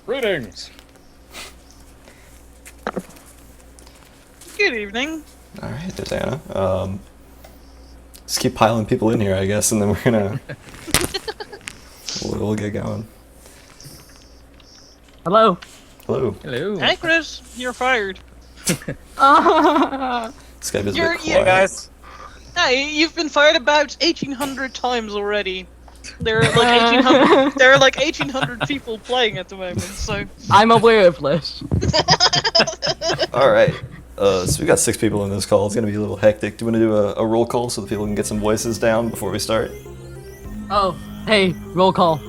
Greetings. Good evening. Alright, there's Anna. Just keep piling people in here, I guess, and then we're gonna... we'll get going. Hello. Hello. Hello. Hey, Chris, you're fired. Skype is a bit Yeah, quiet. guys. Hey, you've been fired about 1,800 times already. There are like 1,800. There are like 1,800 people playing at the moment. So. I'm aware of this. Alright. So we got 6 people in this call. It's gonna be a little hectic. Do you want to do a roll call so that people can get some voices down before we start? Oh, hey, roll call.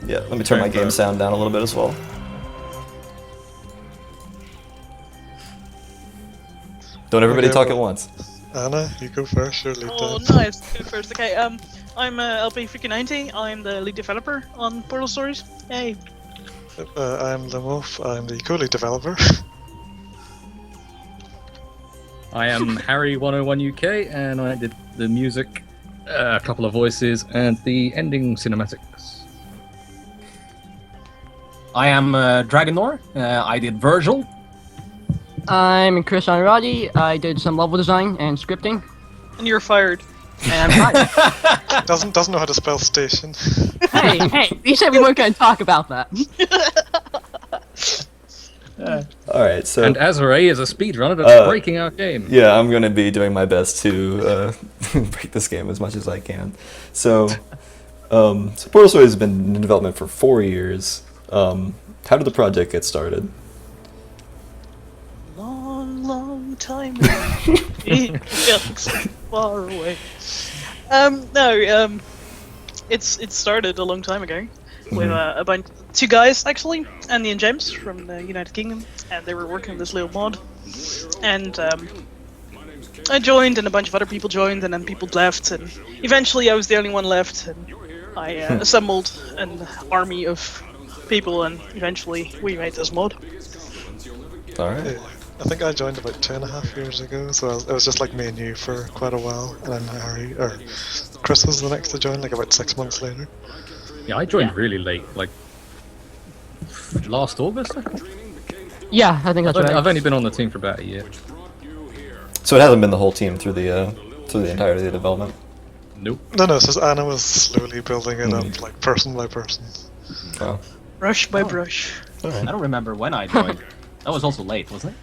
Yeah, let me turn my game sound down a little bit as well. Don't everybody Okay, talk well- at once. Anna, you go first, or lead Oh, that. nice. Go first. Okay. I'm LP90. I'm the lead developer on Portal Stories. Hey. I'm Limwolf, I'm the co-lead developer. I am Harry101UK, and I did the music, a couple of voices, and the ending cinematics. I am Dragonnor. I did Virgil. I'm Chris Anuradi. I did some level design and scripting. And you're fired. And I'm fine. Doesn't know how to spell station. hey, you said we weren't going to talk about that. Alright, so... And Azure is a speedrunner that's breaking our game. Yeah, I'm going to be doing my best to break this game as much as I can. So, Portal Stories has been in development for 4 years. How did the project get started? Long time ago. It felt so far away. It started a long time ago with a bunch, 2 guys actually, Andy and James from the United Kingdom, and they were working on this little mod. And I joined, and a bunch of other people joined, and then people left, and eventually I was the only one left, and I assembled an army of people, and eventually we made this mod. Alright. I think I joined about 2.5 years ago, so it was just like me and you for quite a while, and then Chris was the next to join, like about 6 months later. Yeah, I joined really late, like last August, I think. Yeah, I think that's right. I've only been on the team for about a year. So it hasn't been the whole team through the entirety of the development? Nope. No, so Anna was slowly building it up, like person by person. Oh. Brush by brush. I don't remember when I joined. That was also late, wasn't it?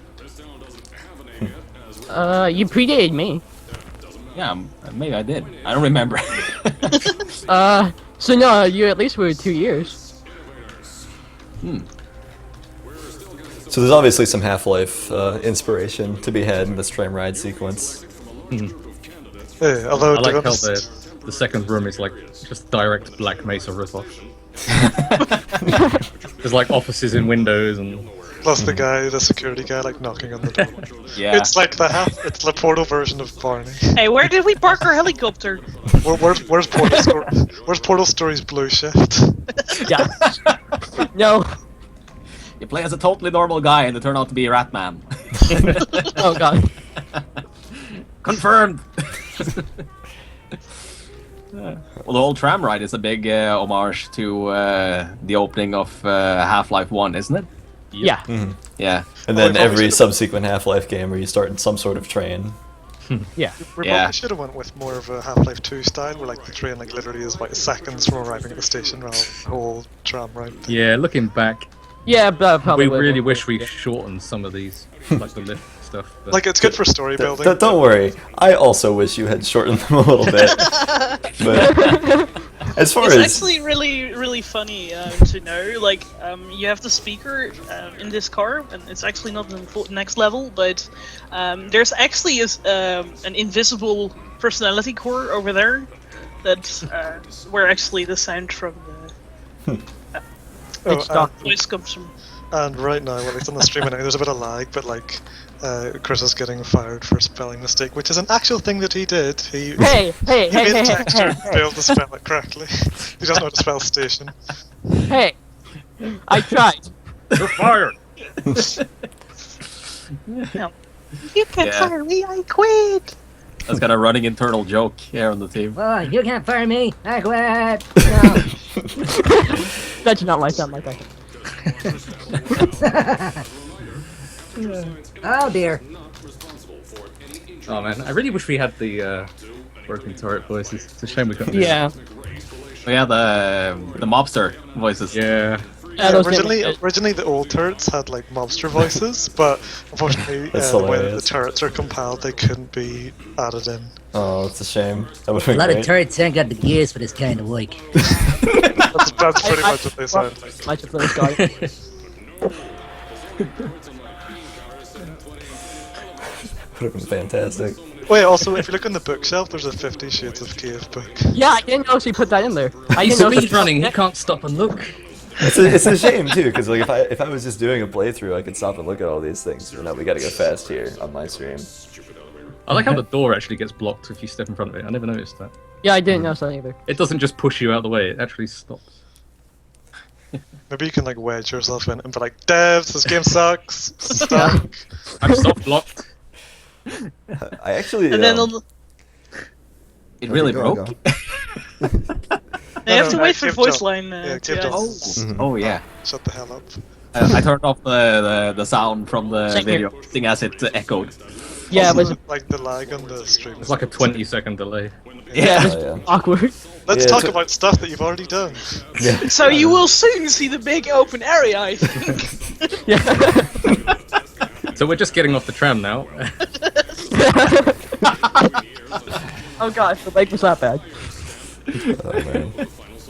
You predated me. Yeah, maybe I did. I don't remember. So no, you at least were 2 years. So there's obviously some Half-Life inspiration to be had in this tram ride sequence. Yeah, although I like to be how honest, the second room is like just direct Black Mesa ripoff. There's like offices and windows and... plus the security guy, like knocking on the door. Yeah. It's like it's the Portal version of Barney. Hey, where did we park our helicopter? Where's Portal Stories Blue Shift? Yeah. No. You play as a totally normal guy and they turn out to be a rat man. Oh god. Confirmed! Well, the whole tram ride is a big homage to the opening of Half-Life 1, isn't it? Yeah. Yeah. And then we probably every should've- subsequent Half-Life game where you start in some sort of train. Yeah. We Yeah. probably should have went with more of a Half-Life 2 style, where like the train like literally is about seconds from arriving at the station, rather than the whole tram ride. Yeah, looking back, Yeah, but probably we would. really wish we shortened some of these, like the lift stuff. But Like it's good for story building. Don't worry, I also wish you had shortened them a little bit. But as far It's as... actually really funny to know. Like, you have the speaker in this car, and it's actually not the next level, but there's actually an invisible personality core over there that's where actually the sound from the voice comes from. And right now, well, it's on the stream now. There's a bit of lag, but like Chris is getting fired for a spelling mistake, which is an actual thing that he did. He Hey, he made texture failed to spell it correctly. He doesn't know how to spell station. hey. I tried. you're fired. No. You can Yeah. fire me, I quit! That's got a running internal joke here on the team. Oh, you can't fire me. I quit. No. That did not sound like that. Oh dear. Oh man, I really wish we had the working turret voices. It's a shame we couldn't. Yeah. Oh, yeah, the mobster voices. Yeah. Yeah, those Originally the old turrets had like mobster voices, but unfortunately That's the way that the hilarious. turrets are compiled, they couldn't be added in. Oh, it's a shame. That would A be lot of great. turrets ain't got the gears for this kind of work. That's pretty much what they sound like. Much of those guys. Would have been fantastic. Wait, also, if you look on the bookshelf, there's a 50 Shades of Cave book. Yeah, I didn't know she put that in there. I He's didn't know she speedrunning. He can't stop and look. It's a shame too, because like if I was just doing a playthrough, I could stop and look at all these things. You know, we gotta go fast here on my stream. I like how the door actually gets blocked if you step in front of it. I never noticed that. Yeah, I didn't notice that either. It doesn't just push you out of the way. It actually stops. Maybe you can like wedge yourself in and be like, devs, this game sucks. Stuck. I'm soft locked. I actually. And then on the, It really go, broke. go. you have to no, wait for Cave voice Job. line. Yeah, To Cave Job. ask. Oh yeah. Shut the hell up. I turned off the sound from the Same here. video thing as it echoed. Yeah, it Also, was. like the lag on the stream. It's like a 20-second delay. Yeah, it was Oh, yeah. awkward. Let's Yeah, talk it's- about stuff that you've already done. Yeah. So you will soon see the big open area, I think. Yeah. So we're just getting off the tram now. Oh gosh, the leg was that bad. Oh, man.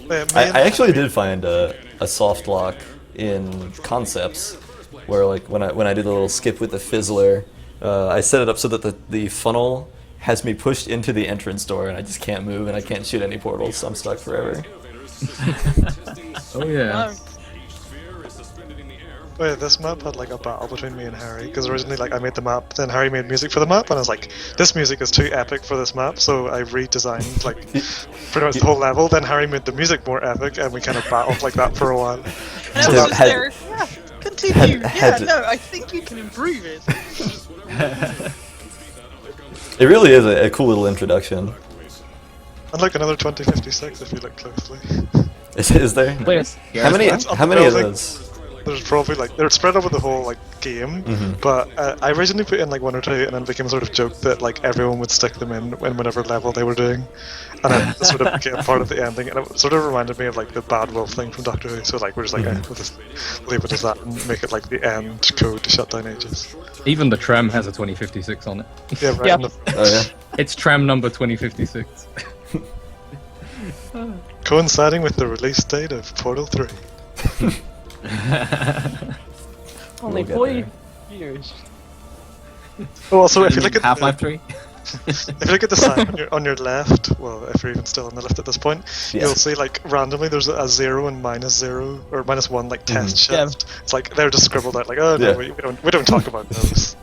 Me I and- actually did find a soft lock in concepts, where like when I do the little skip with the fizzler, I set it up so that the funnel has me pushed into the entrance door, and I just can't move, and I can't shoot any portals, so I'm stuck forever. Oh yeah. Wait, this map had like a battle between me and Harry, because originally like I made the map, then Harry made music for the map, and I was like, this music is too epic for this map, so I redesigned like pretty much the whole level, then Harry made the music more epic, and we kind of battled like that for a while. And So I was that- just there. Yeah, continue. had Yeah, to- no, I think you can improve it. It really is a cool little introduction. And like another 2056 if you look closely. Is there? Wait, How many? It's on How the many of building. those? There's probably like they're spread over the whole like game, but I originally put in like one or two, and then it became a sort of joke that like everyone would stick them in whatever level they were doing, and then it sort of became part of the ending, and it sort of reminded me of like the Bad Wolf thing from Doctor Who. So like we're just like we'll just leave it as that and make it like the end code to shut down ages. Even the tram has a 2056 on it. Yeah, right. Yeah. on the- Oh yeah. It's tram number 2056. coinciding with the release date of Portal 3. only We'll get 40 there. years. Oh, also if you look at Half-Life 3. If you look at the sign on your left, well, if you're even still on the left at this point, Yeah. you'll see like randomly there's a 0 and -0 or -1 like test Yeah. shift. It's like they're just scribbled out like, oh no, Yeah. we don't talk about those.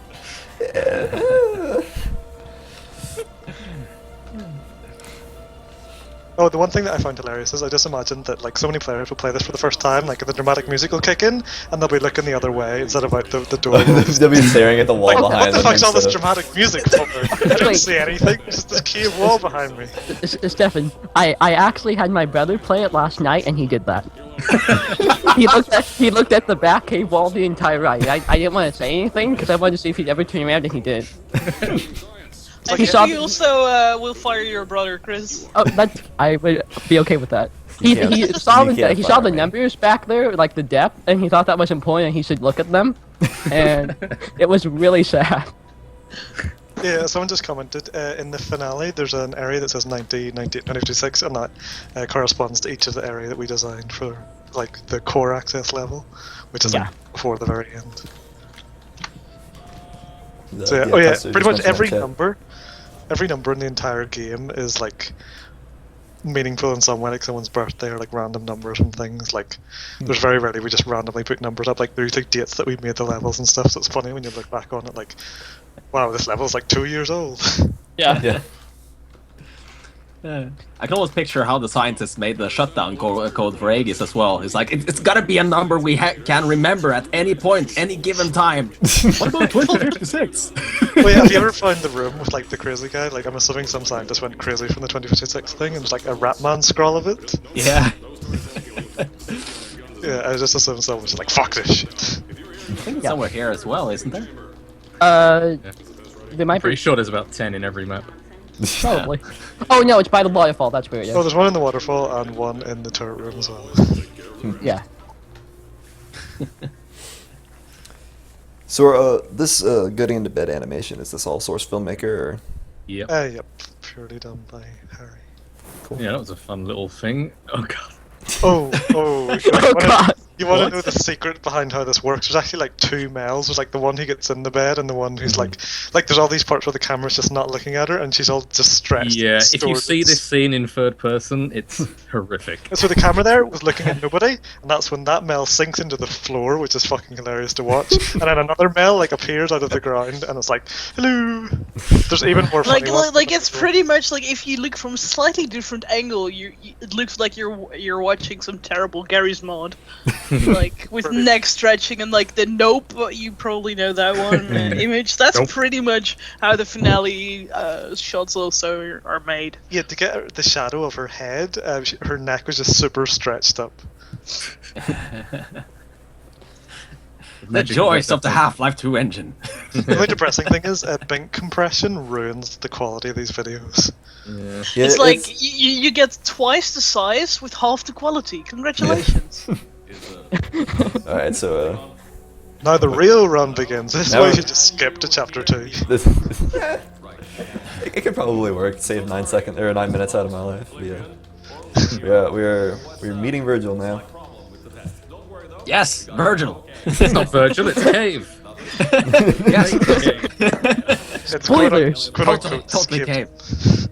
Oh, the one thing that I found hilarious is I just imagined that like so many players will play this for the first time, like the dramatic music will kick in, and they'll be looking the other way instead of out the door. They'll be staring at the wall Like, behind what the them. fuck's all this instead of- dramatic music for? I don't Wait. see anything. Just this cave wall behind me. Stefan, I actually had my brother play it last night, and he did that. he looked at the back cave wall the entire ride. I didn't want to say anything because I wanted to see if he'd ever turn around, and he did. And He saw you the- also will fire your brother, Chris. Oh, that I would be okay with that. He can't- saw you the can't he saw fire the me. numbers back there, like the depth, and he thought that was important, and he should look at them. And it was really sad. Yeah, someone just commented in the finale. There's an area that says 90, 98, 96, and that corresponds to each of the area that we designed for like the core access level, which is Yeah. like before the very end. The- So yeah, Pastor pretty just much mentioned that every number in the entire game is like meaningful in some way, like someone's birthday or like random numbers and things. Like there's very rarely we just randomly put numbers up. Like there's like dates that we made the levels and stuff. So it's funny when you look back on it, like, wow, this level's like 2 years old. Yeah. I can almost picture how the scientists made the shutdown code for Aegis as well. It's like, it's gotta be a number we can remember at any point, any given time. What about 2056? Wait, have you ever found the room with like the crazy guy? Like I'm assuming some scientist went crazy from the 2056 thing and there's like a Ratman scroll of it. Yeah. Yeah, I just assumed someone was like, fuck this shit. I think it's somewhere here as well, isn't there? There might Pretty be sure there's about 10 in every map. probably. Oh no, it's by the waterfall. That's where it is. Oh, there's one in the waterfall and one in the turret room as well. Yeah. So, this getting into bed animation, is this all source Filmmaker, or? Yep. Yep, purely done by Harry. Yeah, that was a fun little thing. Oh god. Oh, Oh god. you want to What? know the secret behind how this works? There's actually like two Mels. There's like the one who gets in the bed and the one who's like there's all these parts where the camera's just not looking at her and she's all just stretched. Yeah, and if you stored. see this scene in third person, it's horrific. So the camera there was looking at nobody, and that's when that Mel sinks into the floor, which is fucking hilarious to watch. And then another Mel like appears out of the ground, and it's like, hello. There's even more funny ones. Like it's pretty much like if you look from a slightly different angle, it looks like you're watching some terrible Gary's mod, like with neck stretching and like the Nope. You probably know that one image. That's Nope. pretty much how the finale shots also are made. Yeah, to get the shadow of her head, her neck was just super stretched up. The joys of the Half-Life 2 engine. The only depressing thing is, Bink compression ruins the quality of these videos. Yeah. Yeah, It's like you get twice the size with half the quality. Congratulations. All right, so Now the real run begins. This is Now why you we're- should just skip to chapter 2. this it could probably work. Save 9 seconds or 9 minutes out of my life. But yeah, we're meeting Virgil now. Yes, Virgil. It's not Virgil, it's Cave. Yes. It's Spoilers. quote unquote Totally skip. cave.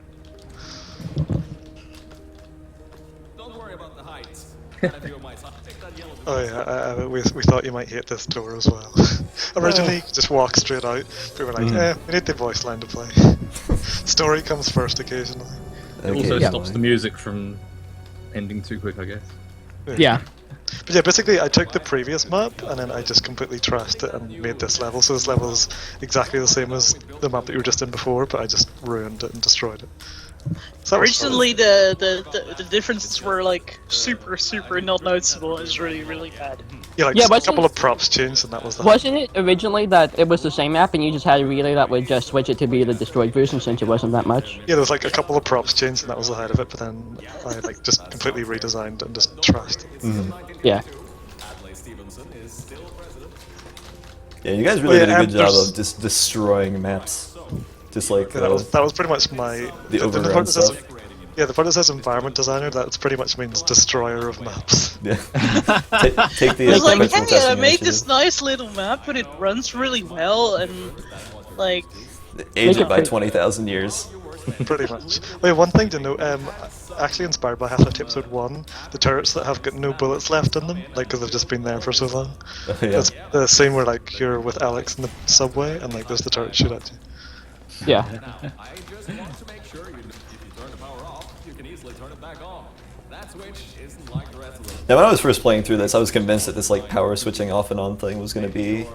Oh yeah, we thought you might hate this door as well. Originally, you just walk straight out. We were like, we need the voice line to play. Story comes first occasionally. It also yeah. stops the music from ending too quick, I guess. Yeah. But yeah, basically I took the previous map and then I just completely trashed it and made this level. So this level is exactly the same as the map that you were just in before, but I just ruined it and destroyed it. So that was fun. Originally, the differences were like super not noticeable. It was really bad. Yeah, like Yeah, just a wasn't- couple of props changed and that was that. Wasn't it originally that it was the same map and you just had a relay that would just switch it to be the destroyed version since it wasn't that much? Yeah, there was like a couple of props changed and that was the height of it, but then I like just completely redesigned and just trashed it. Yeah. Yeah, you guys really Well, did yeah, a good job there's- of just destroying maps. Just like Yeah, that was pretty much my the part overrun that says- stuff. Yeah, the part that says environment designer, that pretty much means destroyer of maps. Yeah. Take the It's like, principal hey, I testing made this initiative. nice little map, but it runs really well, and like, Age Make it it by pretty- 20,000 years. Pretty much. Wait, one thing to note, actually inspired by Half-Life Episode 1, the turrets that have got no bullets left in them, like, because they've just been there for so long. Yeah. It's the scene where, like, you're with Alex in the subway, and, like, there's the turret shoot at you. Yeah. Now, when I was first playing through this, I was convinced that this like power switching off and on thing was going to be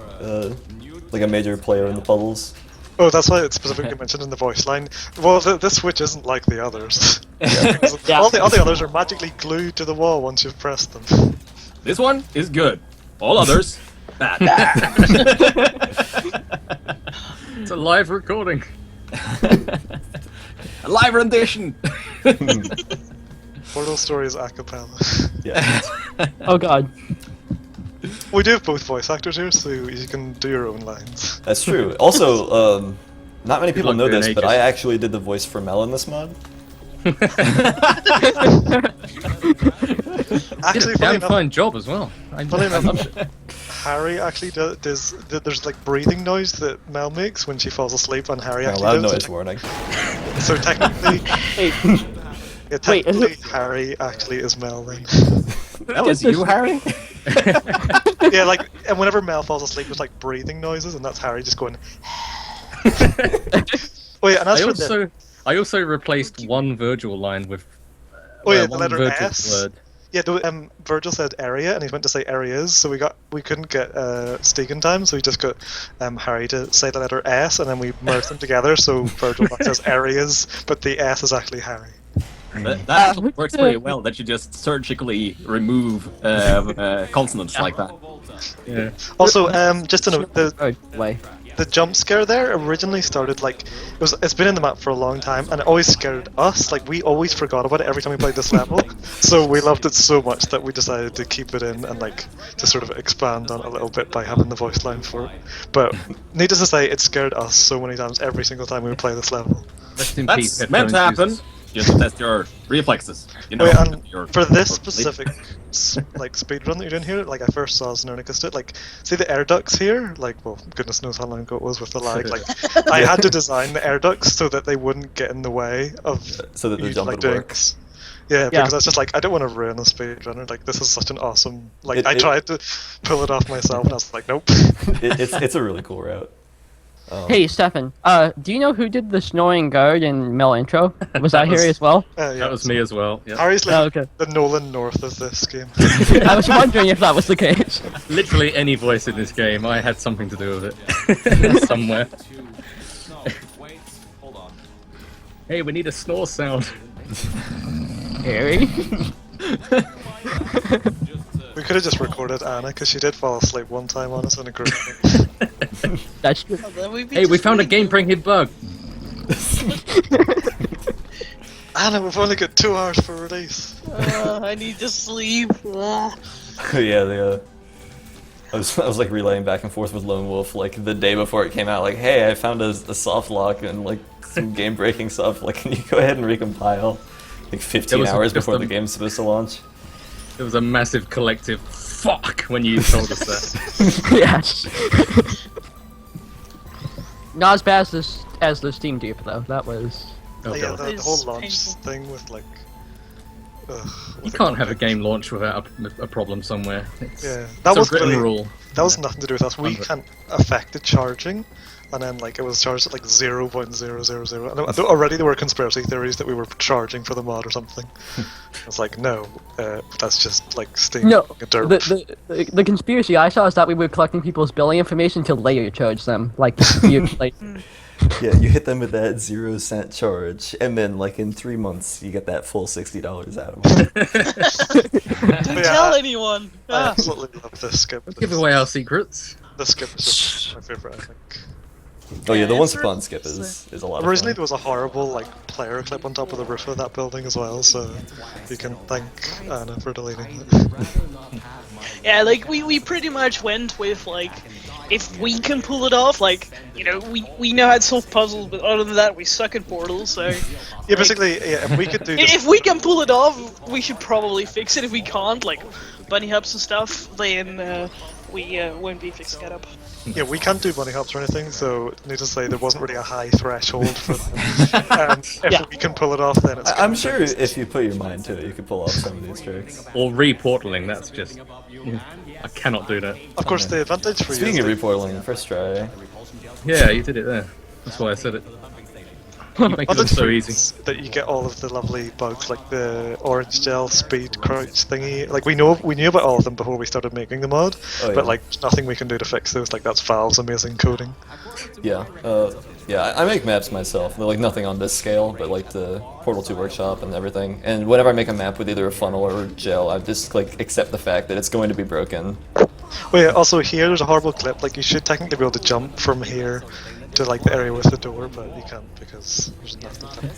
like a major player in the puzzles. Oh, that's why it's specifically mentioned in the voice line. Well, this switch isn't like the others. Because Yeah. all the others are magically glued to the wall once you've pressed them. This one is good. All others, bad. It's a live recording. A live rendition. Portal Stories a cappella. Yeah. Oh god. We do have both voice actors here, so you can do your own lines. That's true. Also, not many people luck know doing this, but ages. I actually did the voice for Mel in this mod. Actually, funny Damn enough, fine job as well. funny enough, Harry actually does. There's like breathing noise that Mel makes when she falls asleep, and Harry Yeah, actually loud does. noise warning. So technically, Wait, yeah, Wait, is technically Harry actually is Mel then. That was you, Harry? Yeah, like, and whenever Mel falls asleep, there's like breathing noises, and that's Harry just going. Wait, and as for the I also replaced one Virgil line with the one letter Virgil S. word. Yeah, Virgil said area, and he went to say areas, so we couldn't get Steak in time, so we just got Harry to say the letter S, and then we merged them together, so Virgil says areas, but the S is actually Harry. That actually works pretty well, that you just surgically remove consonants like that. Yeah. Also, just to note, Way. the jump scare there originally started like it's been in the map for a long time, and it always scared us. Like we always forgot about it every time we played this level, so we loved it so much that we decided to keep it in and like to sort of expand on it a little bit by having the voice line for it. But needless to say, it scared us so many times every single time we would play this level. Rest in peace. That's meant to headphone happen. users. Just to test your reflexes. You know, Oh, yeah, and your- for this your- specific like speedrun that you're doing here, like I first saw Xenonicus do it, like see the air ducts here, like well goodness knows how long ago it was with the lag, like I had to design the air ducts so that they wouldn't get in the way of So that the you, jump like would doing work. this. Yeah, because I was just like, I don't want to ruin a speedrunner, like this is such an awesome, like I It- tried to pull it off myself and I was like, nope. It's a really cool route. Hey, Stefan, do you know who did the snoring guard in Mel intro? Was that here as well? Yeah, That was me as well. Yeah. Harry's like Oh, okay. the Nolan North of this game. I was wondering if that was the case. Literally any voice in this game, I had something to do with it somewhere. Hey, we need a snore sound. Harry? We could have just recorded Anna because she did fall asleep one time on us in a group. That's true. Then we'd be Hey, we just found a really game-breaking bug. Anna, we've only got 2 hours for release. I need to sleep. Yeah, I was like relaying back and forth with Lone Wolf like the day before it came out. Like, hey, I found a soft lock and like some game-breaking stuff. Like, can you go ahead and recompile? Like 15 was hours just before a- the game's supposed to launch. It was a massive collective fuck when you told us that. Yes. Not as bad as the Steam dupe though. That was. Oh, Yeah, God. the It's whole launch painful. thing with like. You can't have a game launch without a problem somewhere. It's, Yeah, that it's was a written really, rule. that was nothing to do with us. We Under it. can't affect the charging, and then like it was charged at like 0.000. And already there were conspiracy theories that we were charging for the mod or something. It's like no, that's just like Steam. No, a derp. the conspiracy I saw is that we were collecting people's billing information to later charge them. Like, like Yeah, you hit them with that 0-cent charge, and then like in 3 months you get that full $60 out of them. Don't Yeah, tell I- anyone. I Ah. absolutely love this skip. Give away our secrets. The skip is just my favorite, I think. Oh yeah, the Yeah, Once it's Upon really- skip is a lot of Originally fun. there was a horrible like player clip on top of the roof of that building as well, so you can thank Anna for deleting it. Yeah, like we pretty much went with like, if we can pull it off, like, you know, we know how to solve puzzles, but other than that, we suck at portals. So Yeah, basically, yeah, if we could do this, if we can pull it off, we should probably fix it. If we can't, like bunny hops and stuff, then we won't be fixing it up. yeah, we can't do bunny hops or anything, so need to say there wasn't really a high threshold for them. If Yeah. we can pull it off, then it's. I'm sure if you put your mind to it, you could pull off some of these tricks. Or reportaling, that's just... I cannot do that. Of course, the advantage for Speaking you of is reporting, first try. Yeah, you did it there. That's why I said it. You make it look so easy. that you get all of the lovely bugs, like the orange gel speed crouch thingy. Like we knew about all of them before we started making the mod, Oh, yeah. but like there's nothing we can do to fix those. Like that's Valve's amazing coding. Yeah, yeah. I make maps myself. They're like nothing on this scale, but like the Portal 2 workshop and everything. And whenever I make a map with either a funnel or gel, I just like accept the fact that it's going to be broken. Oh yeah, also here there's a horrible clip. Like you should technically be able to jump from here to like the area with the door, but you can't because there's nothing.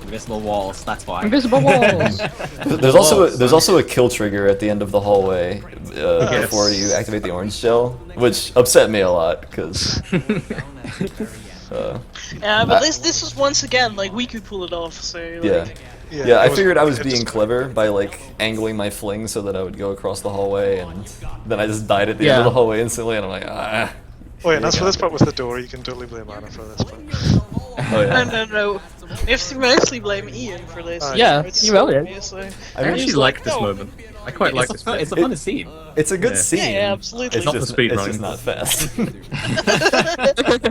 Invisible walls, that's why. invisible walls. There's also a kill trigger at the end of the hallway before you activate the orange gel, which upset me a lot because. Yeah, but this was once again like we could pull it off. So like, Yeah. Yeah, I it was- figured I was it being just- clever by like angling my fling so that I would go across the hallway, and then I just died at the end Yeah. of the hallway instantly, and I'm like, ah. Oh yeah, and as for this part with the door, you can totally blame Anna for this part. Oh yeah. no. We have to mostly blame Ian for this. Ah, yeah, It's you wrote it. obvious, so- I actually he's like this "No." moment. I quite like It's this. a funny scene. It's a good Yeah. scene. Yeah, absolutely. It's Not just, for speed it's running. just not fast.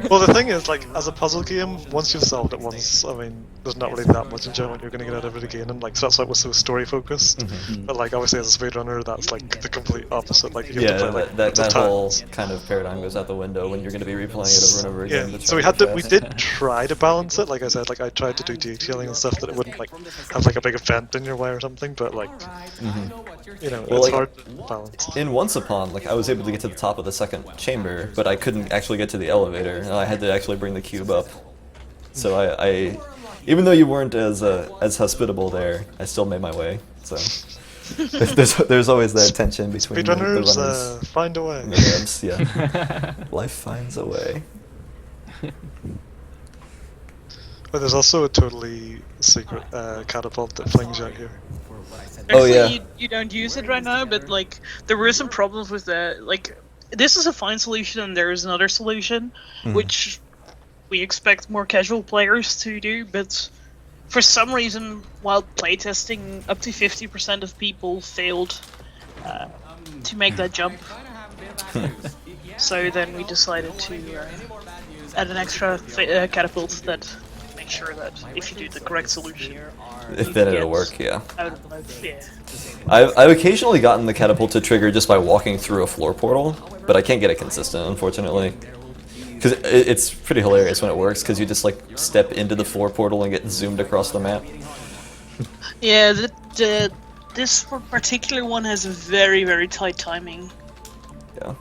Well, the thing is, like, as a puzzle game, once you've solved it once, I mean, there's not really that much enjoyment you're going to get out of it again, and like, so that's why it was so story focused. But like, obviously, as a speedrunner, that's like the complete opposite. Like, you have to Yeah, play like that loads of whole times. kind of paradigm goes out the window when you're going to be replaying it over and over again. Yeah, to so try to we get did fast. try to balance it. Like I said, like I tried to do detailing and stuff that it wouldn't like have like a big event in your way or something. But like, you know, Well, it's like, hard to balance. In Once Upon, like I was able to get to the top of the second chamber, but I couldn't actually get to the elevator, and I had to actually bring the cube up. So I even though you weren't as hospitable there, I still made my way. So there's always that tension between the Speedrunners, runners find a way. and the devs. Yeah, life finds a way. But there's also a totally secret catapult that flings you out here. Oh, Actually, yeah. you don't use it right now, but like there were some problems with the like. This is a fine solution, and there is another solution, which we expect more casual players to do. But for some reason, while playtesting, up to 50% of people failed to make that jump. So then we decided to add an extra catapult that makes sure that if you do the correct solution, If then it'll work, yeah. out of the mode. Yeah. I've occasionally gotten the catapult to trigger just by walking through a floor portal, but I can't get it consistent, unfortunately. Because it's pretty hilarious when it works, because you just like step into the floor portal and get zoomed across the map. Yeah, this particular one has a very, very tight timing. Yeah.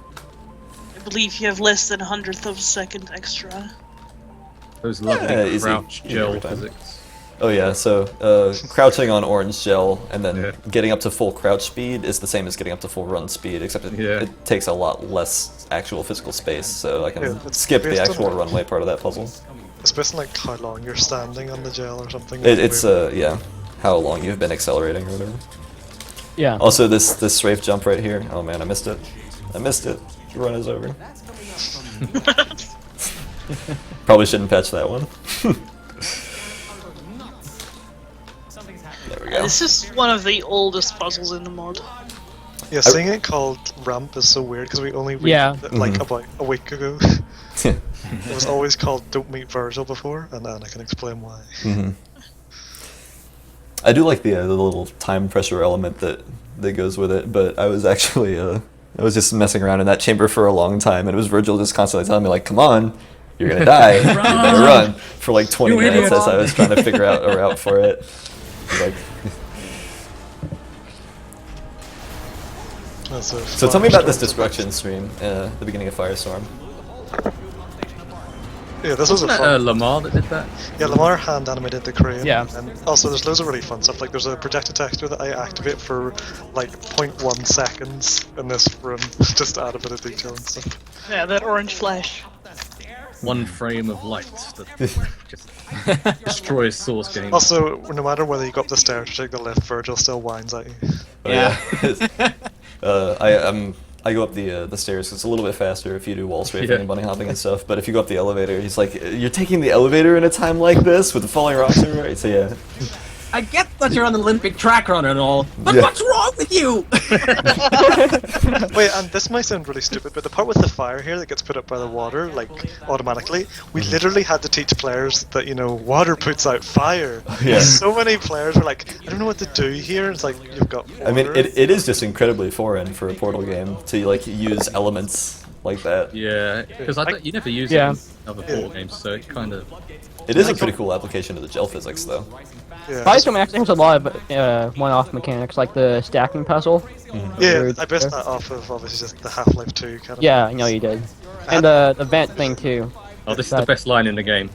I believe you have less than 100th of a second extra. Those lovely Yeah, easy. crouch Easy gel every time. physics. Oh yeah, so crouching on orange gel and then Yeah. getting up to full crouch speed is the same as getting up to full run speed, except Yeah. it takes a lot less actual physical space, so I can Yeah, it's skip the based on actual that. runway part of that puzzle. It's based on like how long you're standing on the gel or something. It's yeah, how long you've been accelerating or whatever. Yeah. Also, this strafe jump right here. Oh man, I missed it. I missed it. The run is over. Probably shouldn't patch that one. There we go. This is one of the oldest puzzles in the mod. Yeah, seeing it called ramp is so weird because we only read Yeah. it like about a week ago. It was always called Don't Meet Virgil before, and then I can explain why. I do like the little time pressure element that goes with it, but I was actually I was just messing around in that chamber for a long time, and it was Virgil just constantly telling me like, "Come on, you're gonna die, you better run," for like 20 You minutes idiot. as I was trying to figure out a route for it. Like, That's a so tell me about this firestorm. destruction stream at the beginning of Firestorm. Yeah, this was a Wasn't that fun. Lamar that did that? Yeah, Lamar hand animated the crane. Yeah. And also, there's loads of really fun stuff. Like, there's a projected texture that I activate for like 0.1 seconds in this room, just to add a bit of detail and stuff. Yeah, that orange flash. One frame of light that just destroys source games. Also, no matter whether you go up the stairs or take the lift, Virgil still whines at you. Oh, Yeah. I go up the stairs. It's a little bit faster if you do wall strafing Yeah. and bunny hopping and stuff. But if you go up the elevator, he's like, "You're taking the elevator in a time like this with the falling rocks everywhere." So yeah, I get that you're an Olympic track runner and all, but Yeah. what's wrong with you? Wait, and this might sound really stupid, but the part with the fire here that gets put up by the water, like, automatically, we literally had to teach players that, you know, water puts out fire. Yeah. So many players were like, I don't know what to do here. It's like, you've got water. I mean, it is just incredibly foreign for a Portal game to like use elements like that. Yeah, because you never use Yeah. it in other Portal games, so it kind of... It is a pretty cool application of the gel physics, though. Yeah. Firestorm actually has a lot of one-off mechanics, like the stacking puzzle. Yeah, I based that off of obviously just the Half-Life 2 kind of. Yeah, I know you did. And the vent thing too. Oh, this is the best line in the game.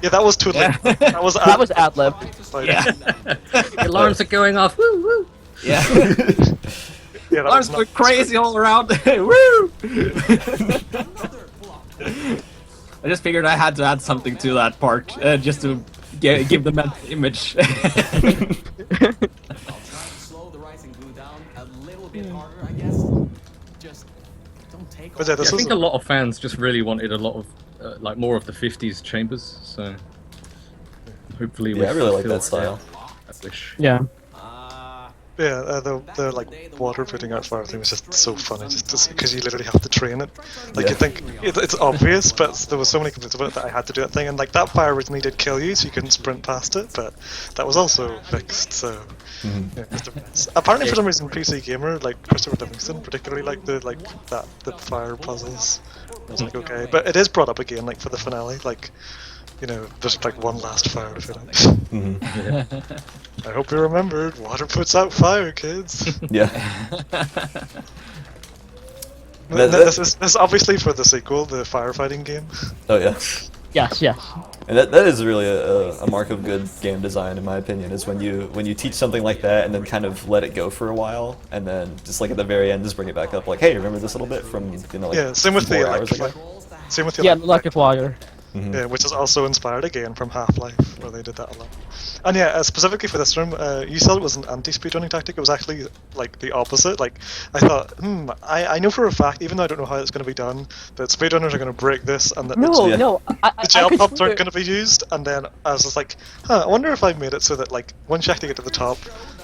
Yeah, that was totally. Yeah. That was That was ad-lib. Yeah. The alarms are going off. Woo woo. Yeah. Yeah, that Arms was go not, crazy all around. Woo! I just figured I had to add something to that part, just to give the mental image. But yeah, this I was think a lot of fans just really wanted a lot of, like, more of the 50s chambers, so... Hopefully we Yeah, I really like fulfill that style. that wish. Yeah. Yeah, the like water putting out fire thing was just so funny, just because you literally have to train it. Like you think it's obvious, but there was so many complaints about it that I had to do that thing. And like that fire originally did kill you, so you couldn't sprint past it, but that was also fixed. So yeah, just a mess. Apparently, for some reason, PC Gamer, like Christopher Livingston, particularly like the fire puzzles. I was like, okay, but it is brought up again, like for the finale, like. You know, there's like one last fire to finish. I hope you remembered, water puts out fire, kids. Yeah. This is obviously for the sequel, the firefighting game. Oh yeah. Yes, yes. And that is really a mark of good game design, in my opinion, is when you teach something like that and then kind of let it go for a while, and then just like at the very end, just bring it back up, like, hey, remember this little bit from like yeah, same with the 4 hours ago? Same with the Yeah, electric water. Yeah, which is also inspired again from Half-Life, where they did that a lot. And yeah, specifically for this room, you said it was an anti-speedrunning tactic. It was actually like the opposite. Like I thought, I know for a fact, even though I don't know how it's going to be done, that speedrunners are going to break this, and that the gel pumps aren't going to be used. And then I was just like, I wonder if I've made it so that like once you actually get to the top,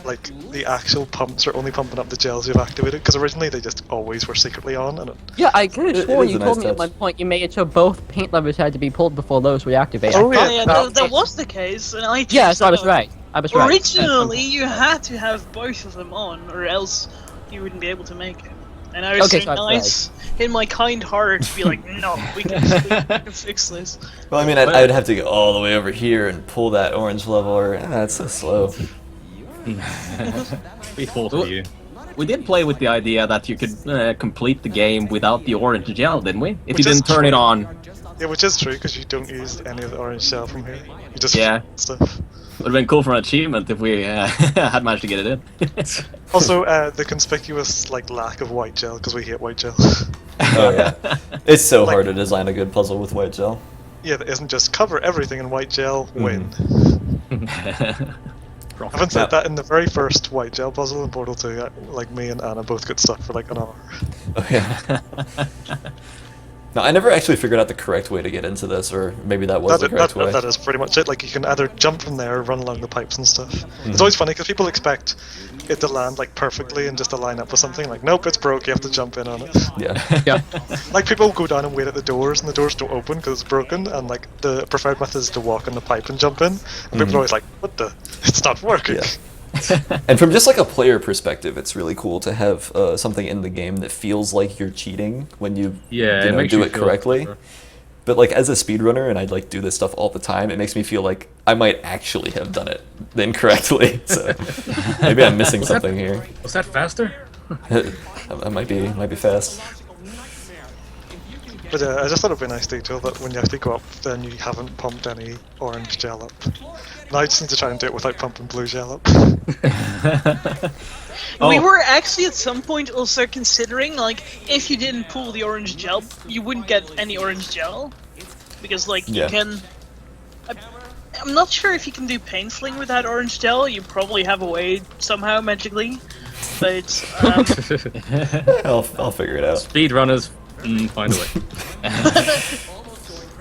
like the actual pumps are only pumping up the gels you've activated, because originally they just always were secretly on. And Yeah, I could have sworn is you a told nice me at touch. one point you made it so both paint levers had to be pulled before those reactivate. Oh, yeah. Oh yeah, that was the case, and I Yeah, so I was changed right. I was that. right. Originally, you had to have both of them on, or else you wouldn't be able to make it. And I was Okay, so so I was nice in my kind heart to be like, no, we can fix this. Well, I mean, I'd have to go all the way over here and pull that orange level, or that's so slow. We thought of you. We did play with the idea that you could complete the game without the orange gel, didn't we? If Which you is didn't turn it true. on. yeah, which is true because you don't use any of the orange gel from here. You just Yeah. stuff. Would have been cool for an achievement if we had managed to get it in. Also, the conspicuous like lack of white gel because we hate white gel. Oh yeah. It's so Like- hard to design a good puzzle with white gel. Yeah, that isn't just cover everything in white gel, win. I haven't said that in the very first white gel puzzle in Portal 2. Like me and Anna both got stuck for like an hour. Oh yeah. No, I never actually figured out the correct way to get into this, or maybe that was the correct way. That is pretty much it. Like you can either jump from there or run along the pipes and stuff. It's always funny because people expect it to land like perfectly and just to line up with something. Like nope, it's broke. You have to jump in on it. Yeah. Yeah. Like people go down and wait at the doors, and the doors don't open because it's broken. And like the preferred method is to walk in the pipe and jump in. And people are always like, "What the? It's not working." Yeah. And from just like a player perspective, it's really cool to have something in the game that feels like you're cheating when you, Yeah, you it know, makes do you it feel correctly. clever. But like as a speedrunner, and I like do this stuff all the time, it makes me feel like I might actually have done it incorrectly. So maybe I'm missing something here. Was that faster? I might be fast. But I just thought it'd be a nice detail that when you actually go up, then you haven't pumped any orange gel up. Now I just need to try and do it without pumping blue gel up. We were actually at some point also considering, like, if you didn't pull the orange gel, you wouldn't get any orange gel. Because, like, Yeah. you can... I'm not sure if you can do paint sling with that orange gel. You probably have a way somehow, magically. But, I'll figure it out. Speedrunners find a way.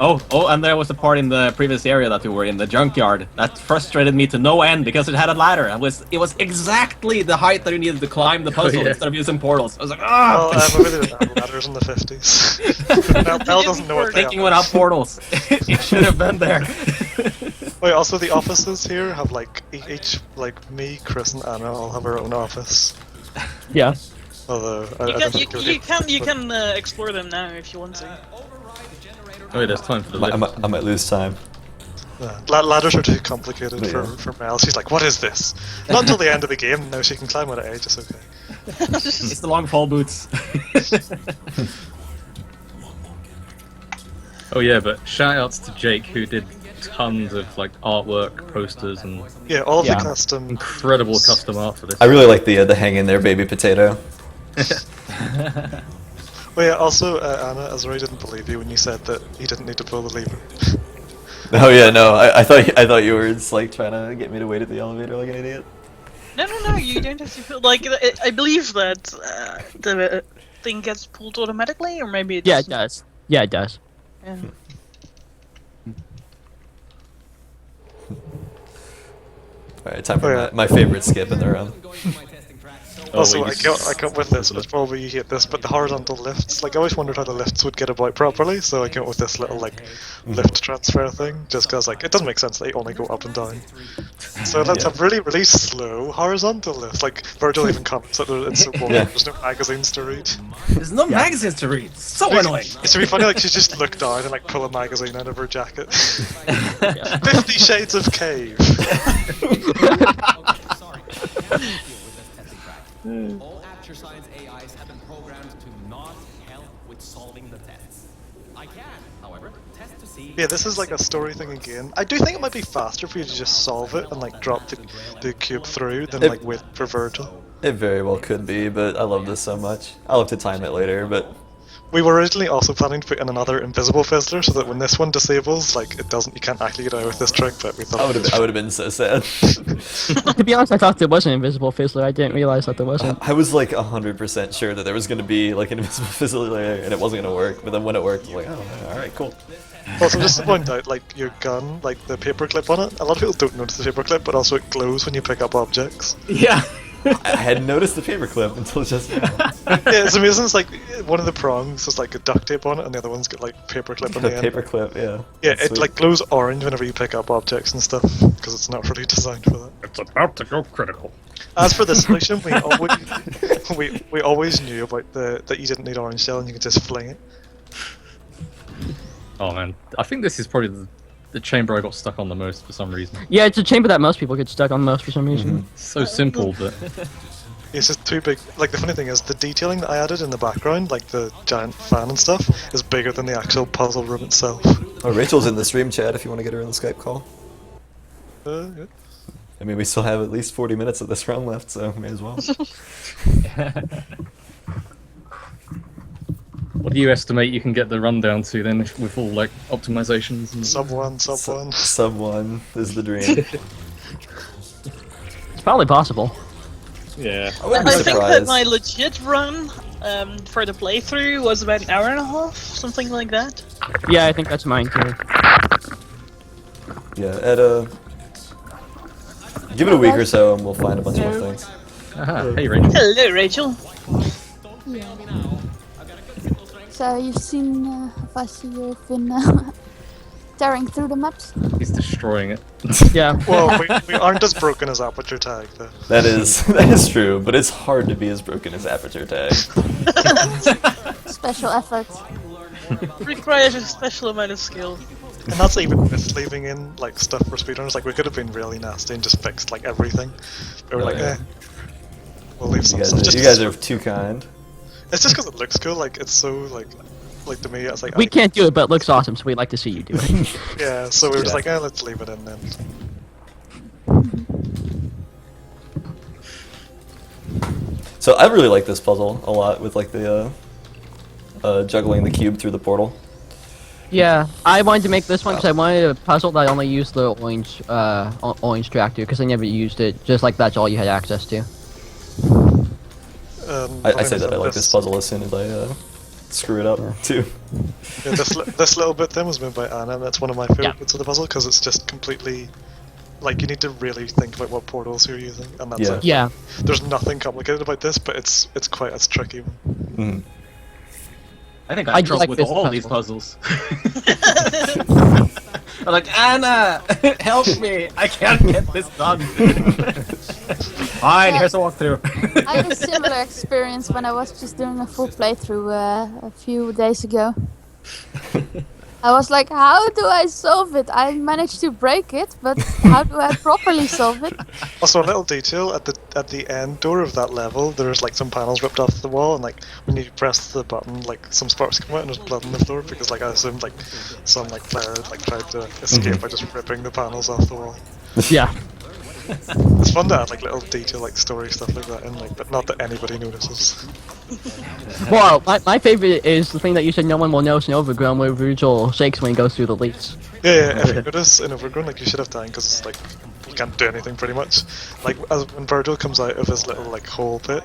Oh, and there was a part in the previous area that we were in, the junkyard, that frustrated me to no end because it had a ladder. It was exactly the height that you needed to climb the puzzle yeah. instead of using portals. I was like, Well, ah! maybe they didn't have ladders in the 50s. Mel doesn't know what they Thinking are. without portals. It should have been there. Wait, also the offices here have like each, like me, Chris, and Anna all have our own office. Yeah. Although I you don't can, think you can explore them now if you want to. Oh, yeah, there's time for the I lift. might lose time. Ladders are too complicated Yeah. for Mel. She's like, what is this? Not until the end of the game. No, she can climb on edge. It's okay. It's the long fall boots. Oh yeah, but shout-outs to Jake, who did tons of like artwork, posters, and Yeah, all of Yeah. the custom. incredible custom art for this. I really like the hang in there, baby potato. Oh yeah, also Anna, Azuri didn't believe you when you said that he didn't need to pull the lever. Oh yeah, no, I thought you were just like trying to get me to wait at the elevator like an idiot. No, you don't have to feel like. I believe that the thing gets pulled automatically, or maybe it Yeah, it doesn't. does. Yeah, it does. Yeah. Alright, time for Oh, yeah. my favorite skip in the room. Also, well, I came up with this. It's probably you hate this, but the horizontal lifts. Like I always wondered how the lifts would get about properly, so I came up with this little like lift transfer thing. Just because like it doesn't make sense they only go up and down. So let's have really slow horizontal lifts. Like Virgil even comments that it's so boring. Yeah. There's no magazines to read. There's no magazines to read. So annoying. It's really funny. Like she just look down and like pull a magazine out of her jacket. 50 Shades of Cave. All Aperture Science AIs have been programmed to not help with solving the tests. I can, however, test to see. Yeah, this is like a story thing again. I do think it might be faster for you to just solve it and like drop the cube through than like wait for Virgil. It very well could be, but I love this so much. I'll have to time it later, but We were originally also planning to put in another invisible fizzler so that when this one disables, like you can't actually get out with this trick. But we thought I would have been so sad. To be honest, I thought there was an invisible fizzler. I didn't realize that there wasn't. I was like 100% sure that there was going to be like an invisible fizzle layer and it wasn't going to work, but then when it worked, I was like, oh, alright, cool. Also, just to point out, like your gun, like the paperclip on it. A lot of people don't notice the paperclip, but also it glows when you pick up objects. Yeah. I hadn't noticed the paperclip until just now. Yeah, it's amazing. It's like one of the prongs has like a duct tape on it, and the other one's got like paperclip on The the end. paperclip, yeah. Yeah, That's it sweet. like glows orange whenever you pick up objects and stuff because it's not really designed for that. It's about to go critical. As for the solution, we always knew about that you didn't need orange shell and you could just fling it. Oh man, I think this is probably the chamber I got stuck on the most for some reason. Yeah, it's a chamber that most people get stuck on most for some reason. So simple, but It's just too big. Like the funny thing is, the detailing that I added in the background, like the giant fan and stuff, is bigger than the actual puzzle room itself. Oh, Rachel's in the stream chat if you want to get her on the Skype call. Yeah. I mean, we still have at least 40 minutes of this round left, so may as well. what do you estimate you can get the run down to then with all like optimizations and Sub one. Sub 1 is the dream. It's probably possible. Yeah. I wouldn't be I think that surprised. my legit run for the playthrough was about an hour and a half, something like that. Yeah, I think that's mine too. Yeah, give it a week or so and we'll find a bunch more things. Aha, hey Rachel. Hello, Rachel. Yeah. So you've seen, if I see you've been tearing through the maps. He's destroying it. Yeah. Well, we aren't as broken as Aperture Tag, though. That is true, but it's hard to be as broken as Aperture Tag. Special effort. Requires a special amount of skill. And that's even with leaving in like stuff for speedrunners. Like we could have been really nasty and just fixed like everything. We were Oh, like, yeah. we'll leave You some guys, stuff. you guys are too kind. It's just because it looks cool. Like it's so like to me, it's like We can't do it, but it looks awesome, so we'd like to see you do it. Yeah, so we were just Yeah. like, let's leave it in then. So I really like this puzzle a lot with like the juggling the cube through the portal. Yeah, I wanted to make this one because I wanted a puzzle that only used the orange tractor because I never used it. Just like that's all you had access to. I say that I like this puzzle as soon as I screw it up too. Yeah, this little bit then was made by Anna, and that's one of my favorite Yeah. bits of the puzzle because it's just completely like you need to really think about what portals you're using, and that's Yeah. it. Yeah. There's nothing complicated about this, but it's quite as tricky. Mm. I think I I do trouble like with this all puzzle. these puzzles. I'm like, Anna, help me! I can't get this done. Fine, here's a walkthrough. I had a similar experience when I was just doing a full playthrough a few days ago. I was like, how do I solve it? I managed to break it, but how do I properly solve it? Also, a little detail at the end door of that level, there's like some panels ripped off the wall, and like when you press the button, like some sparks come out and there's blood on the floor because like I assumed like some like player like tried to escape by just ripping the panels off the wall. Yeah. It's fun to add like little detail like story stuff like that in, like, but not that anybody notices. Well, my favorite is the thing that you said no one will notice in Overgrown where Virgil shakes when he goes through the leaks. Yeah, if you notice in Overgrown, like you should have time because it's like you can't do anything pretty much. Like when Virgil comes out of his little like hole pit,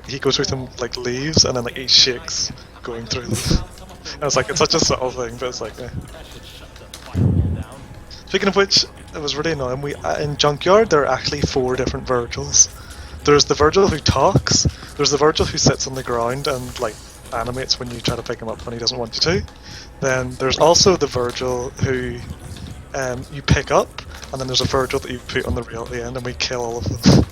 he goes through some like leaves and then like he shakes going through them. And it's like it's such a subtle thing, but it's like. Speaking of which, it was really annoying. In Junkyard there are actually 4 different Virgils. there's the Virgil who talks. There's the Virgil who sits on the ground and like animates when you try to pick him up when he doesn't want you to. Then there's also the Virgil who you pick up, and then there's a Virgil that you put on the rail at the end, and we kill all of them.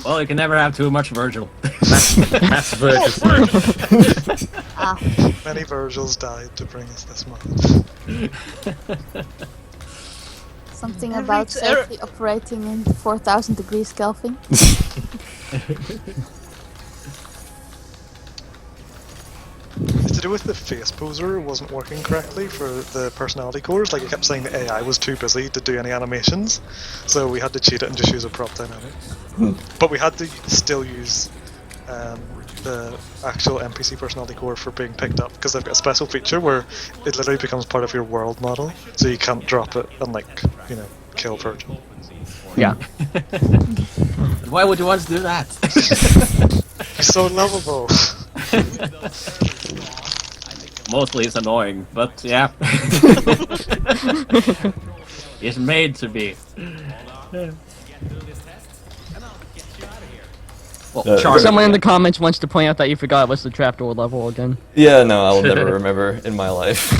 Well, you can never have too much Virgil. That's Virgil. Many Virgils died to bring us this much. Something about safely operating in 4,000 degrees Kelvin. It's to do with the face poser wasn't working correctly for the personality cores. Like, it kept saying the AI was too busy to do any animations, so we had to cheat it and just use a prop dynamic. But we had to still use the actual NPC personality core for being picked up, because they've got a special feature where it literally becomes part of your world model, so you can't drop it and, like, you know, kill Virgil. Yeah. Why would you want to do that? He's so lovable. Mostly it's annoying, but yeah. It's made to be. Well, Someone in the comments wants to point out that you forgot what's the trapdoor level again. Yeah, no, I'll never remember in my life.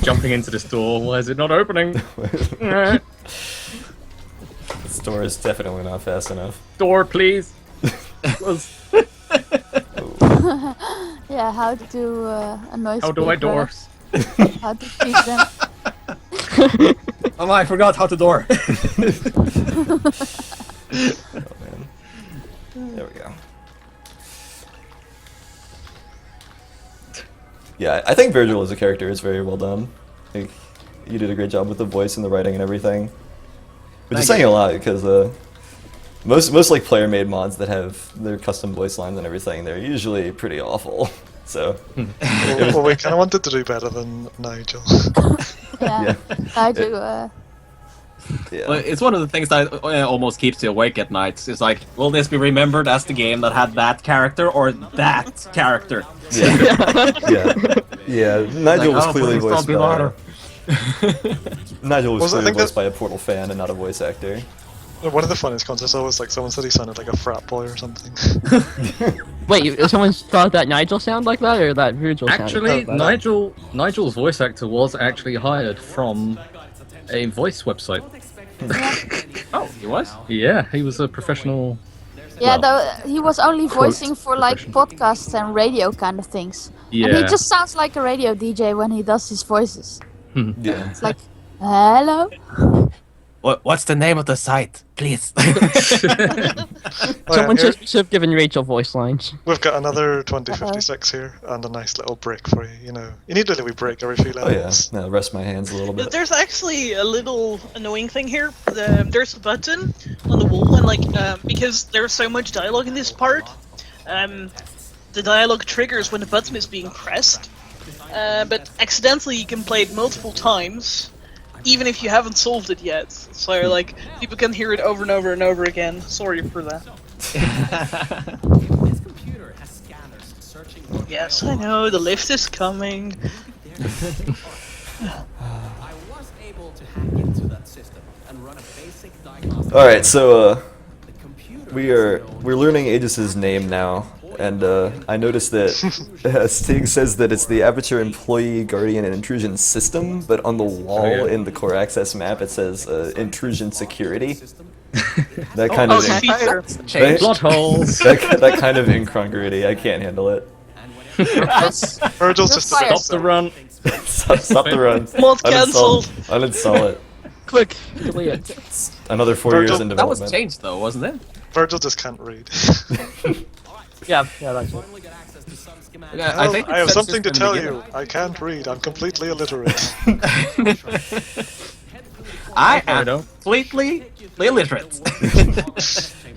Jumping into this door, why is it not opening? This door is definitely not fast enough. Door, please. Yeah, how to annoy How do I speedrunners. doors? How to cheat them. Oh, I forgot how to door. Oh man. There we go. Yeah, I think Virgil as a character is very well done. Like, you did a great job with the voice and the writing and everything. Which is saying a lot, because most like player-made mods that have their custom voice lines and everything, they're usually pretty awful. So Well, we kind of wanted to do better than Nigel. Yeah, I do. yeah. Well, it's one of the things that almost keeps you awake at night. It's like, will this be remembered as the game that had that character or that character? Yeah. Nigel was clearly please don't voiced be by louder. Nigel was I clearly think voiced that- by a Portal fan and not a voice actor. One of the funniest concepts was like someone said he sounded like a frat boy or something. Wait, someone thought that Nigel sounded like that, or that Virgil sounded Actually, like that? Nigel's voice actor was actually hired from a voice website. Oh, he was? Yeah, he was a professional. Yeah, Well, though he was only quote, voicing for like podcasts and radio kind of things. And he Yeah. just sounds like a radio DJ when he does his voices. Yeah. It's like, hello. What's the name of the site, please? Someone here, should have given Rachel voice lines. we've got another 2056 here and a nice little break for you. You know, you need a little break every few Oh yeah. levels. Now rest my hands a little bit. There's actually a little annoying thing here. There's a button on the wall, and like because there's so much dialogue in this part, the dialogue triggers when the button is being pressed. But accidentally, you can play it multiple times, even if you haven't solved it yet. So like people can hear it over and over and over again. Sorry for that. This computer has scanners searching for Yes, I know the lift is coming. I was able to hack into that system and run a basic diagnostic. All right, so The computer we're learning Aegis's name now, and I noticed that Stig says that it's the Aperture Employee Guardian and Intrusion System, but on the wall in the core access map it says Intrusion Security. That kind of Okay. Feature. that, Plot holes. that kind of incongruity, I can't handle it. Virgil's just a Fire. bit Stop the run. Stop the run. Mod cancelled. Uninstall it. Quick, delete it. Another 4 Virgil, years in That was development. changed though, wasn't it? Virgil just can't read. Yeah, that's it. only get access to some schematics. Yeah, I think have it said something to this in the tell beginning. you. I can't read. I'm completely illiterate. I I am know. completely illiterate.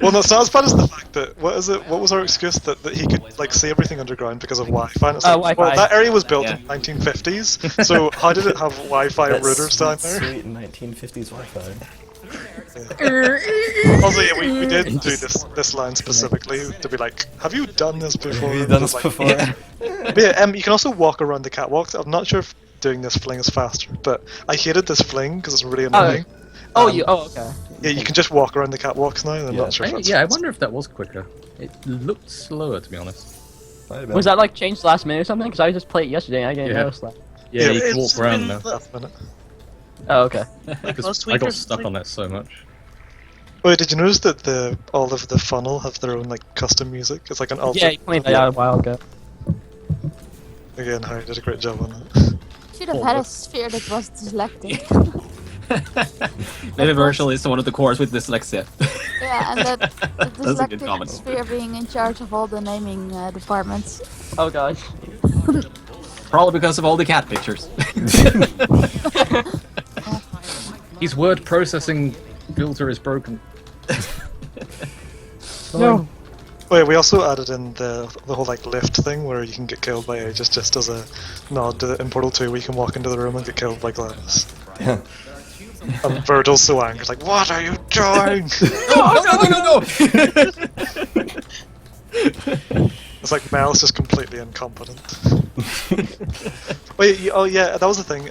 Well, no, it's not as bad as the fact that what was our excuse that he could like see everything underground because of Wi-Fi? And it's like, Wi-Fi. well, that area was built Yeah. in 1950s, so how did it have Wi-Fi That's routers down there? sweet 1950s Wi-Fi. Also, yeah, we did do this line specifically to be like, have you done this before? Have you done this Like, before? But yeah, you can also walk around the catwalks. I'm not sure if doing this fling is faster, but I hated this fling because it's really annoying. Oh, okay. Yeah, you can just walk around the catwalks now, and I'm not sure if that's I wonder if that was quicker. It looked slower, to be honest. Might have been. Was that like changed last minute or something? Because I just played it yesterday and I didn't Yeah. notice that. Yeah, you can it's walk around been now. the- last minute. Oh, okay. Because last I week or got stuck something. on that so much. Wait, did you notice that all of the funnel have their own like custom music? It's like an alter. Yeah, you pointed that out a while ago. Again, Harry did a great job on it. Should have had a sphere that was dyslexic. Maybe Virgil is one of the cores with dyslexia. Yeah, and that the That's a good comment. dyslexic sphere being in charge of all the naming departments. Oh god. Probably because of all the cat pictures. His word processing filter is broken. No. Oh yeah, we also added in the whole like lift thing where you can get killed by Aegis just as a nod to in Portal 2 we can walk into the room and get killed by Gladys. Yeah. And Virgil's so angry, like, what are you doing? No! It's like Mel's just completely incompetent. Wait, oh yeah, that was the thing.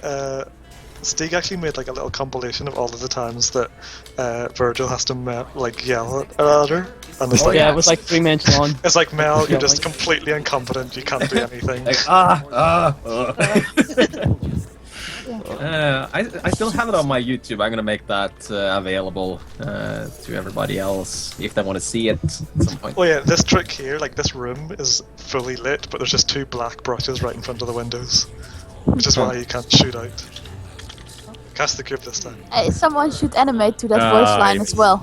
Stig actually made like a little compilation of all of the times that Virgil has to like yell at her, and it's like, Yeah, it was like 3 minutes long. it's like Mel, you're Yeah, just like- completely incompetent. You can't do anything. Like, I still have it on my YouTube. I'm gonna make that available to everybody else if they want to see it at some point. Oh yeah, this trick here, like this room is fully lit, but there's just 2 black brushes right in front of the windows, which is why you can't shoot out. Cast the cube this time. Hey, someone should animate to that voice line as well.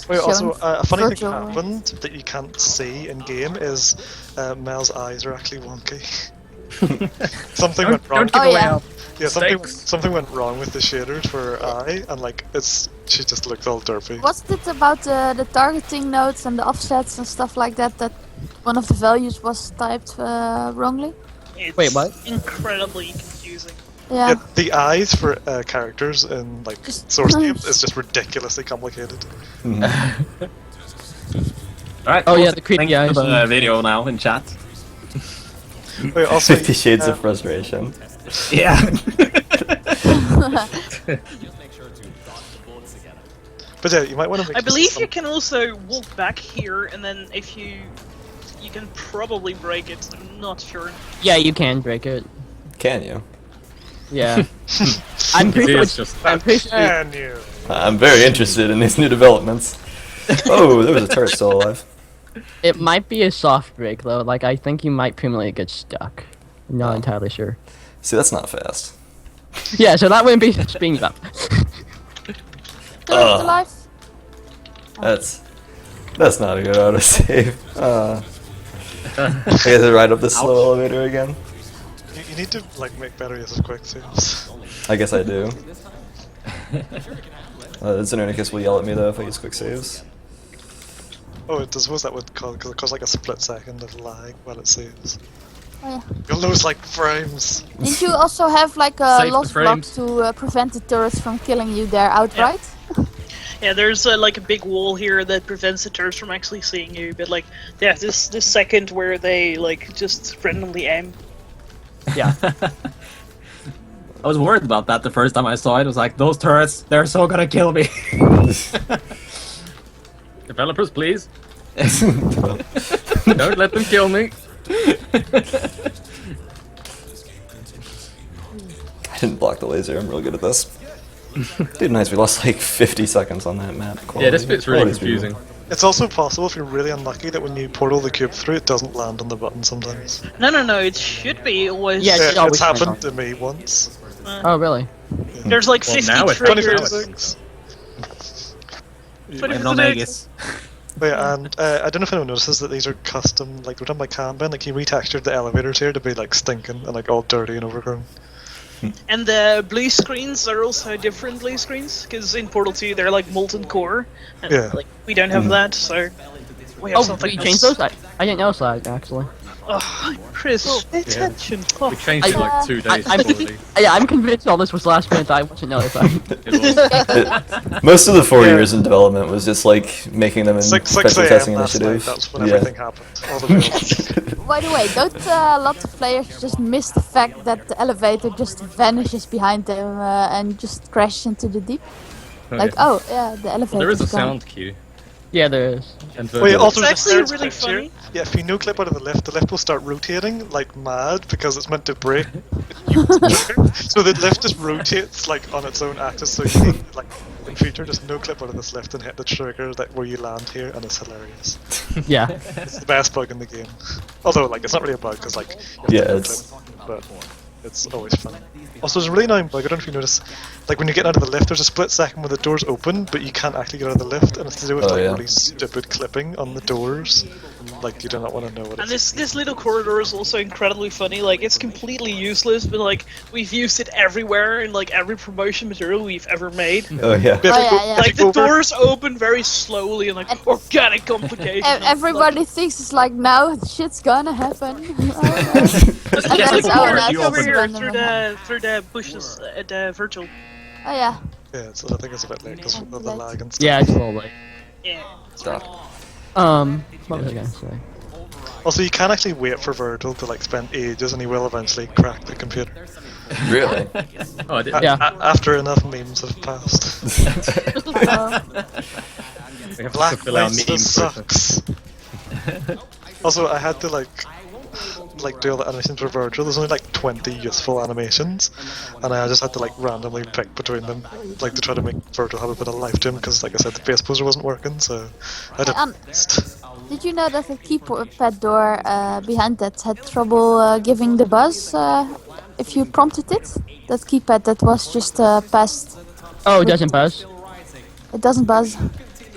Wait, also, Showing a funny thing Virgil. happened that you can't see in game is Mel's eyes are actually wonky. Something went wrong. Don't give Oh, away yeah. our Yeah, mistakes. something went wrong with the shaders for her eye, and like she just looked all derpy. What's it about the targeting nodes and the offsets and stuff like that? That one of the values was typed wrongly. It's Wait, what? incredibly confusing. Yeah. Yeah, the eyes for characters in like Just- source games is just ridiculously complicated. Alright, Oh, yeah, the creepy thanks for eyes. the video now in chat. Wait, also, 50 Shades of Frustration. Yeah. but yeah, you might want to make. I believe you some- can also walk back here, and then if you can probably break it. I'm not sure. Yeah, you can break it. Can you? Yeah. I'm pretty It is sure. just I'm pretty sure. Can you? I'm very interested in these new developments. Oh, there was a turret still alive. It might be a soft break though. Like I think you might permanently get stuck. I'm not entirely sure. See, that's not fast. Yeah, so that wouldn't be speeding up. Still alive? That's not a good autosave. I guess I ride up this slow elevator again. You need to like make better use of quick saves. I guess I do. Xenornicus will yell at me though if I use quick saves. Oh, I suppose that would cause like a split second of lag while it saves. Oh, yeah. You'll lose like frames. Didn't you also have like a Save the lost block frames. to prevent the turrets from killing you there outright? Yeah, there's like a big wall here that prevents the turrets from actually seeing you. But like, yeah, this second where they like just randomly aim. Yeah. I was worried about that the first time I saw it. I was like, those turrets, they're so gonna kill me. Developers, please. Don't let them kill me. I didn't block the laser, I'm real good at this. Dude, nice, we lost like 50 seconds on that map. Yeah, this bit's really Quality's really confusing. It's also possible if you're really unlucky that when you portal the cube through, it doesn't land on the button sometimes. No, it should be always. Yeah, Yeah, always it's happened lands to me once. Oh really? There's like Well, 50 now it- triggers. 2056. But I'm not Vegas. Oh, yeah, and I don't know if anyone notices that these are custom, like, they're done by Kanban. Like, he retextured the elevators here to be, like, stinking and, like, all dirty and overgrown. And the blue screens are also different blue screens, because in Portal 2 they're like molten core, and Yeah. like we don't have that, so we have Oh, something you else. changed those? I didn't notice that actually. Oh, Chris, pay attention. Oh. We changed it like 2 days already. Yeah, I'm convinced all this was last minute. I wasn't notified. Most of the 4 years in development was just like making them in 6 special a.m. testing last night, initiative. that's when everything happened. All the builds. By the way, don't a lot of players just miss the fact that the elevator just vanishes behind them and just crashes into the deep? Like, yeah. oh yeah, the elevator. Well, there is a gone. sound cue. Yeah, there is. And Well, yeah, Virgil- also It's there's a actually third really picture. funny. Yeah, if you no clip out of the lift will start rotating like mad because it's meant to break. So the lift just rotates like on its own axis. So you need, like in future, just no clip out of this lift and hit the trigger that where you land here, and it's hilarious. Yeah. It's the best bug in the game. Although like it's not really a bug because like you have to Yeah, no it's- clip, but it's always fun. Also, there's a really annoying bug. I don't know if you notice, like when you get out of the lift, there's a split second where the doors open, but you can't actually get out of the lift, and it's to do with Oh, like yeah. really stupid clipping on the doors. Like you do not want to know what And it's. this little corridor is also incredibly funny. Like it's completely useless, but like we've used it everywhere in like every promotion material we've ever made. Oh yeah. Yeah, Oh, yeah. Like the doors open very slowly and like organic complications. Everybody thinks it's like now shit's gonna happen. Just And like then it's over, that's over just here random. through the bushes at Virgil. Oh yeah. Yeah, so I think it's a bit late because of the lag and stuff. Yeah, it's a little late. Yeah. Stop. What was I gonna say? Also, you can actually wait for Virgil to like spend ages, and he will eventually crack the computer. Really? Oh, I did. Yeah. After enough memes have passed. We have to Black fulfill our Mesa meme process. sucks. Also, I had to like do all the animations for Virgil. There's only like 20 useful animations, and I just had to like randomly pick between them, like to try to make Virgil have a bit of life to him. Because, like I said, the base poser wasn't working, so I did. Did you know that the keypad door behind that had trouble giving the buzz if you prompted it? That keypad that was just passed. Oh, it doesn't buzz? It doesn't buzz.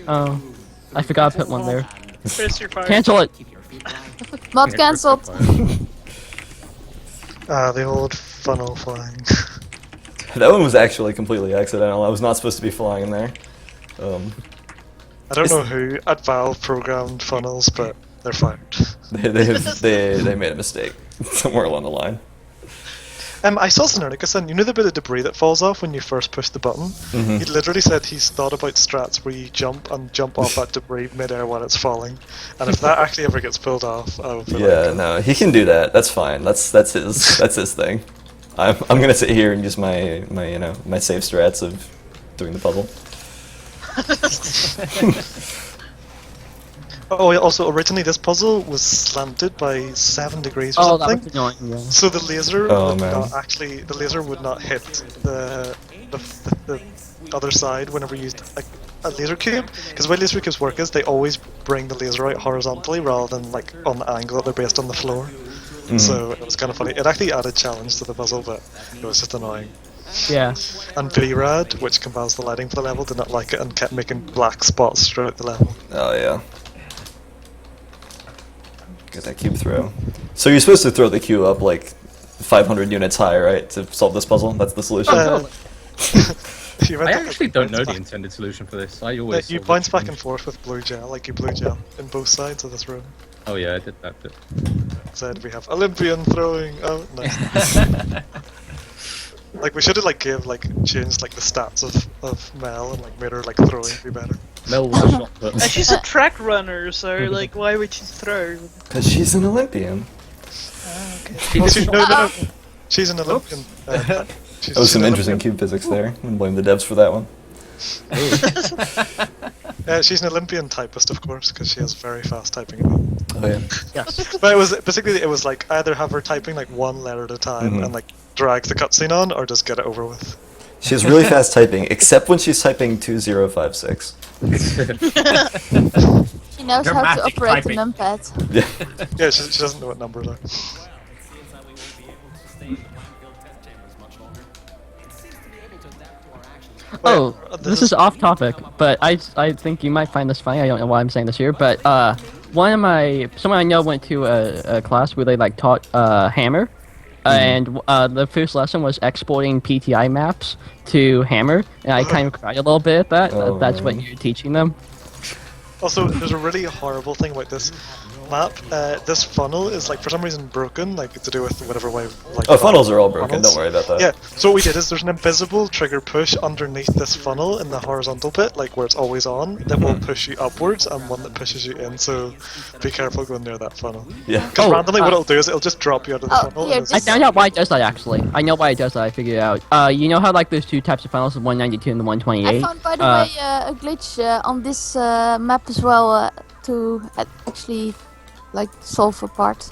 Oh. I forgot to put one there. Chris, you're fired. Cancel it! Not cancelled. The old funnel flying. That one was actually completely accidental. I was not supposed to be flying there. I don't know who at Valve programmed funnels, but they're fired. They made a mistake somewhere along the line. I saw Snernicus, you know the bit of debris that falls off when you first push the button? Mhm. He literally said he's thought about strats where you jump off that debris midair while it's falling. And if that actually ever gets pulled off, I would be Yeah, like, no, he can do that. That's fine. That's his thing. I'm gonna sit here and use my my safe strats of doing the puzzle. Oh, yeah, also originally this puzzle was slanted by 7 degrees or Oh, that something. was annoying, yeah. So the laser Oh, would man. not actually would not hit the other side whenever you used a laser cube. Because the way laser cubes work is they always bring the laser out horizontally rather than like on the angle that they're based on the floor. So it was kind of funny. It actually added challenge to the puzzle, but it was just annoying. Yeah. And VRAD, which combines the lighting for the level, did not like it and kept making black spots throughout the level. Oh yeah. Get that cube throw. So you're supposed to throw the cube up like 500 units high, right, to solve this puzzle? That's the solution. You I meant to, actually like, don't know bounce the back- intended solution for this. I that always you solve bounce it back from- and forth with blue gel, like you blue gel in both sides of this room. Oh yeah, I did that bit. Said we have Olympian throwing. Oh, nice. Like we should have changed like the stats of Mel and like made her like throwing be better. Mel was a shot put. And she's a track runner, so like, why would she throw? Because she's an Olympian. Well, no. She's an Olympian. That was some interesting cube physics there. I'm gonna blame the devs for that one. She's an Olympian typist, of course, because she has very fast typing ability. Oh yeah. Yes. But it was like either have her typing like one letter at a time and like drag the cutscene on, or just get it over with. She has really fast typing, except when she's typing 2056. She knows how to Dramatic operate typing. the numpad. Yeah. Yeah, she doesn't know what numbers are. Oh, this is off topic, but I think you might find this funny. I don't know why I'm saying this here, but someone I know went to a class where they like taught Hammer, and the first lesson was exporting PTI maps to Hammer, and I kind of cried a little bit at that. Oh, That's what man. you're teaching them. Also, there's a really horrible thing about this. map, this funnel is like for some reason broken, like to do with whatever way. Like, Oh, funnels are all broken. funnels. Don't worry about that. Yeah. So what we did is there's an invisible trigger push underneath this funnel in the horizontal bit, like where it's always on, that will push you upwards, and one that pushes you in. So be careful going near that funnel. Yeah. Because randomly, what it'll do is it'll just drop you out of the Oh, funnel. here, and I it's- found out why it does that actually. I know why it does that. I figured it out. You know how like there's two types of funnels, the 192 and the 128. I found, by the way, a glitch on this map as well to actually like solve a part.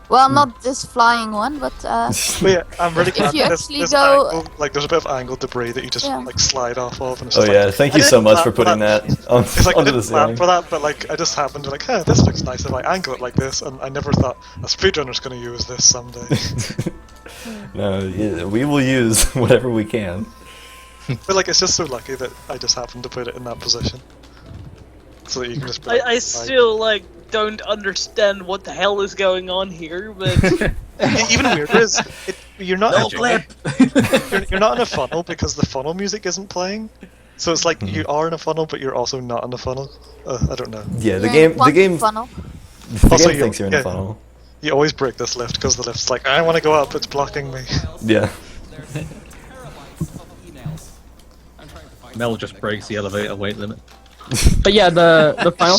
Well, not this flying one, but But yeah, I'm really glad you that actually this go- angle, like there's a bit of angled debris that you just Yeah. like slide off of, and it's Oh just yeah, like, thank I you so didn't much plan for putting that on, It's like I onto the didn't plan ceiling. for that, but like I just happened to like, hey, this looks nice if I angle it like this, and I never thought a speedrunner's going to use this someday. No, yeah, we will use whatever we can. But like, it's just so lucky that I just happened to put it in that position, so that you can just. Be, like, I still like don't understand what the hell is going on here, but Even weirder is you're not No clip. you're not in a funnel because the funnel music isn't playing. So it's like you are in a funnel, but you're also not in a funnel. I don't know. Yeah, the you're in game funnel. the Also, game thinks you're in a yeah. funnel. You always break this lift because the lift's like, I want to go up, it's blocking me. Yeah. Mel just breaks the elevator weight limit. But yeah, the final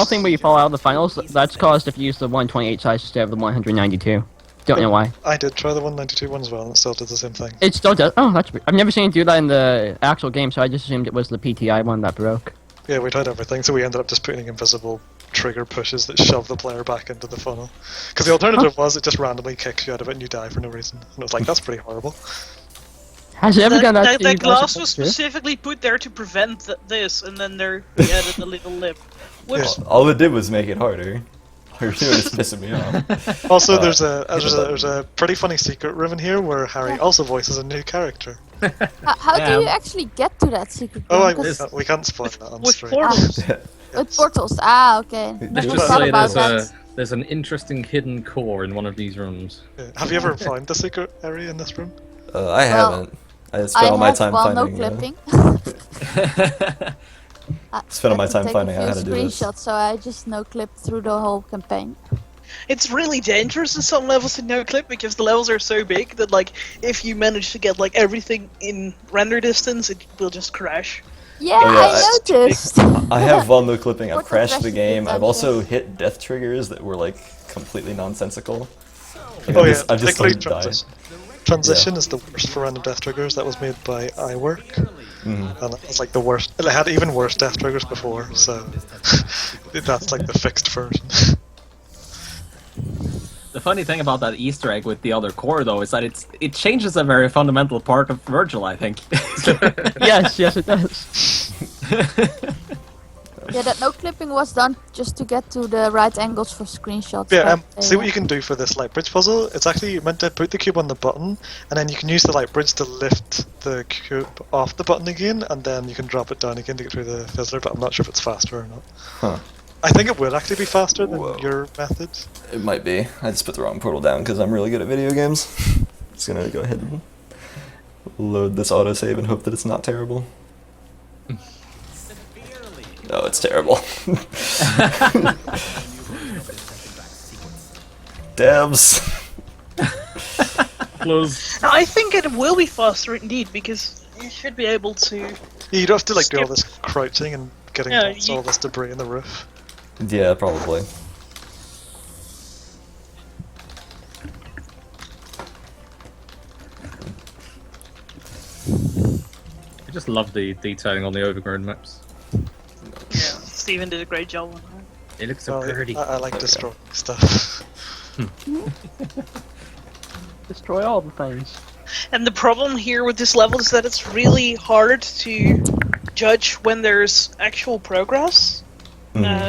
thing where you fall out of the finals, that's caused if you use the 128 size instead of the 192. Don't know why. I did try the 192 one as well, and it still did the same thing. It still does. Oh, that's weird. I've never seen it do that in the actual game, so I just assumed it was the PTI one that broke. Yeah, we tried everything, so we ended up just putting invisible trigger pushes that shove the player back into the funnel. Because the alternative was it just randomly kicks you out of it and you die for no reason. And it was like, that's pretty horrible. Has it ever done that? to you that guys glass was before? specifically put there to prevent this, and then there we added a little lip. Which All it did was make it harder. All you're doing is pissing me off. Also, there's a pretty funny secret room in here where Harry also voices a new character. How Yeah. do you actually get to that secret Oh, room? 'Cause we can't spoil that on with stream. portals. with portals. Ah, okay. Just Never Just thought say about there's that. there's an interesting hidden core in one of these rooms. Yeah. Have you ever found the secret area in this room? I haven't. I I spent all my have, time well, no finding. clipping. Spent all my I had to time take finding a out how few to do this. screenshots, so I just no clipped through the whole campaign. It's really dangerous in some levels to no clip because the levels are so big that like if you manage to get like everything in render distance, it will just crash. Yeah, Oh, yeah, I noticed. I have one no clipping. I've What the crashed the rest game. of I've the also hit death triggers that were like completely nonsensical. Like, Oh I've yeah, just, I've just particularly started dying. Transition is the worst for random death triggers. That was made by iWork. Mhm. And it's like the worst. It had even worse death triggers before, so that's like the fixed version. The funny thing about that Easter egg with the other core, though, is that it changes a very fundamental part of Virgil, I think. Yes, it does. Yeah, that no clipping was done just to get to the right angles for screenshots. Yeah, but, see what you can do for this light bridge puzzle. It's actually meant to put the cube on the button, and then you can use the light bridge to lift the cube off the button again, and then you can drop it down again to get through the fizzler. But I'm not sure if it's faster or not. Huh. I think it would actually be faster than Whoa. your method. It might be. I just put the wrong portal down because I'm really good at video games. Just gonna go ahead and load this autosave and hope that it's not terrible. No, it's terrible. Devs. Close. Now, I think it will be faster indeed because you should be able to. You don't have to like do all Skip. this crouching and getting Yeah, past all this debris in the roof. Yeah, probably. I just love the detailing on the overgrown maps. Yeah, Steven did a great job on that. It looks so Well, pretty. I like destroying stuff. Destroy all the things. And the problem here with this level is that it's really hard to judge when there's actual progress.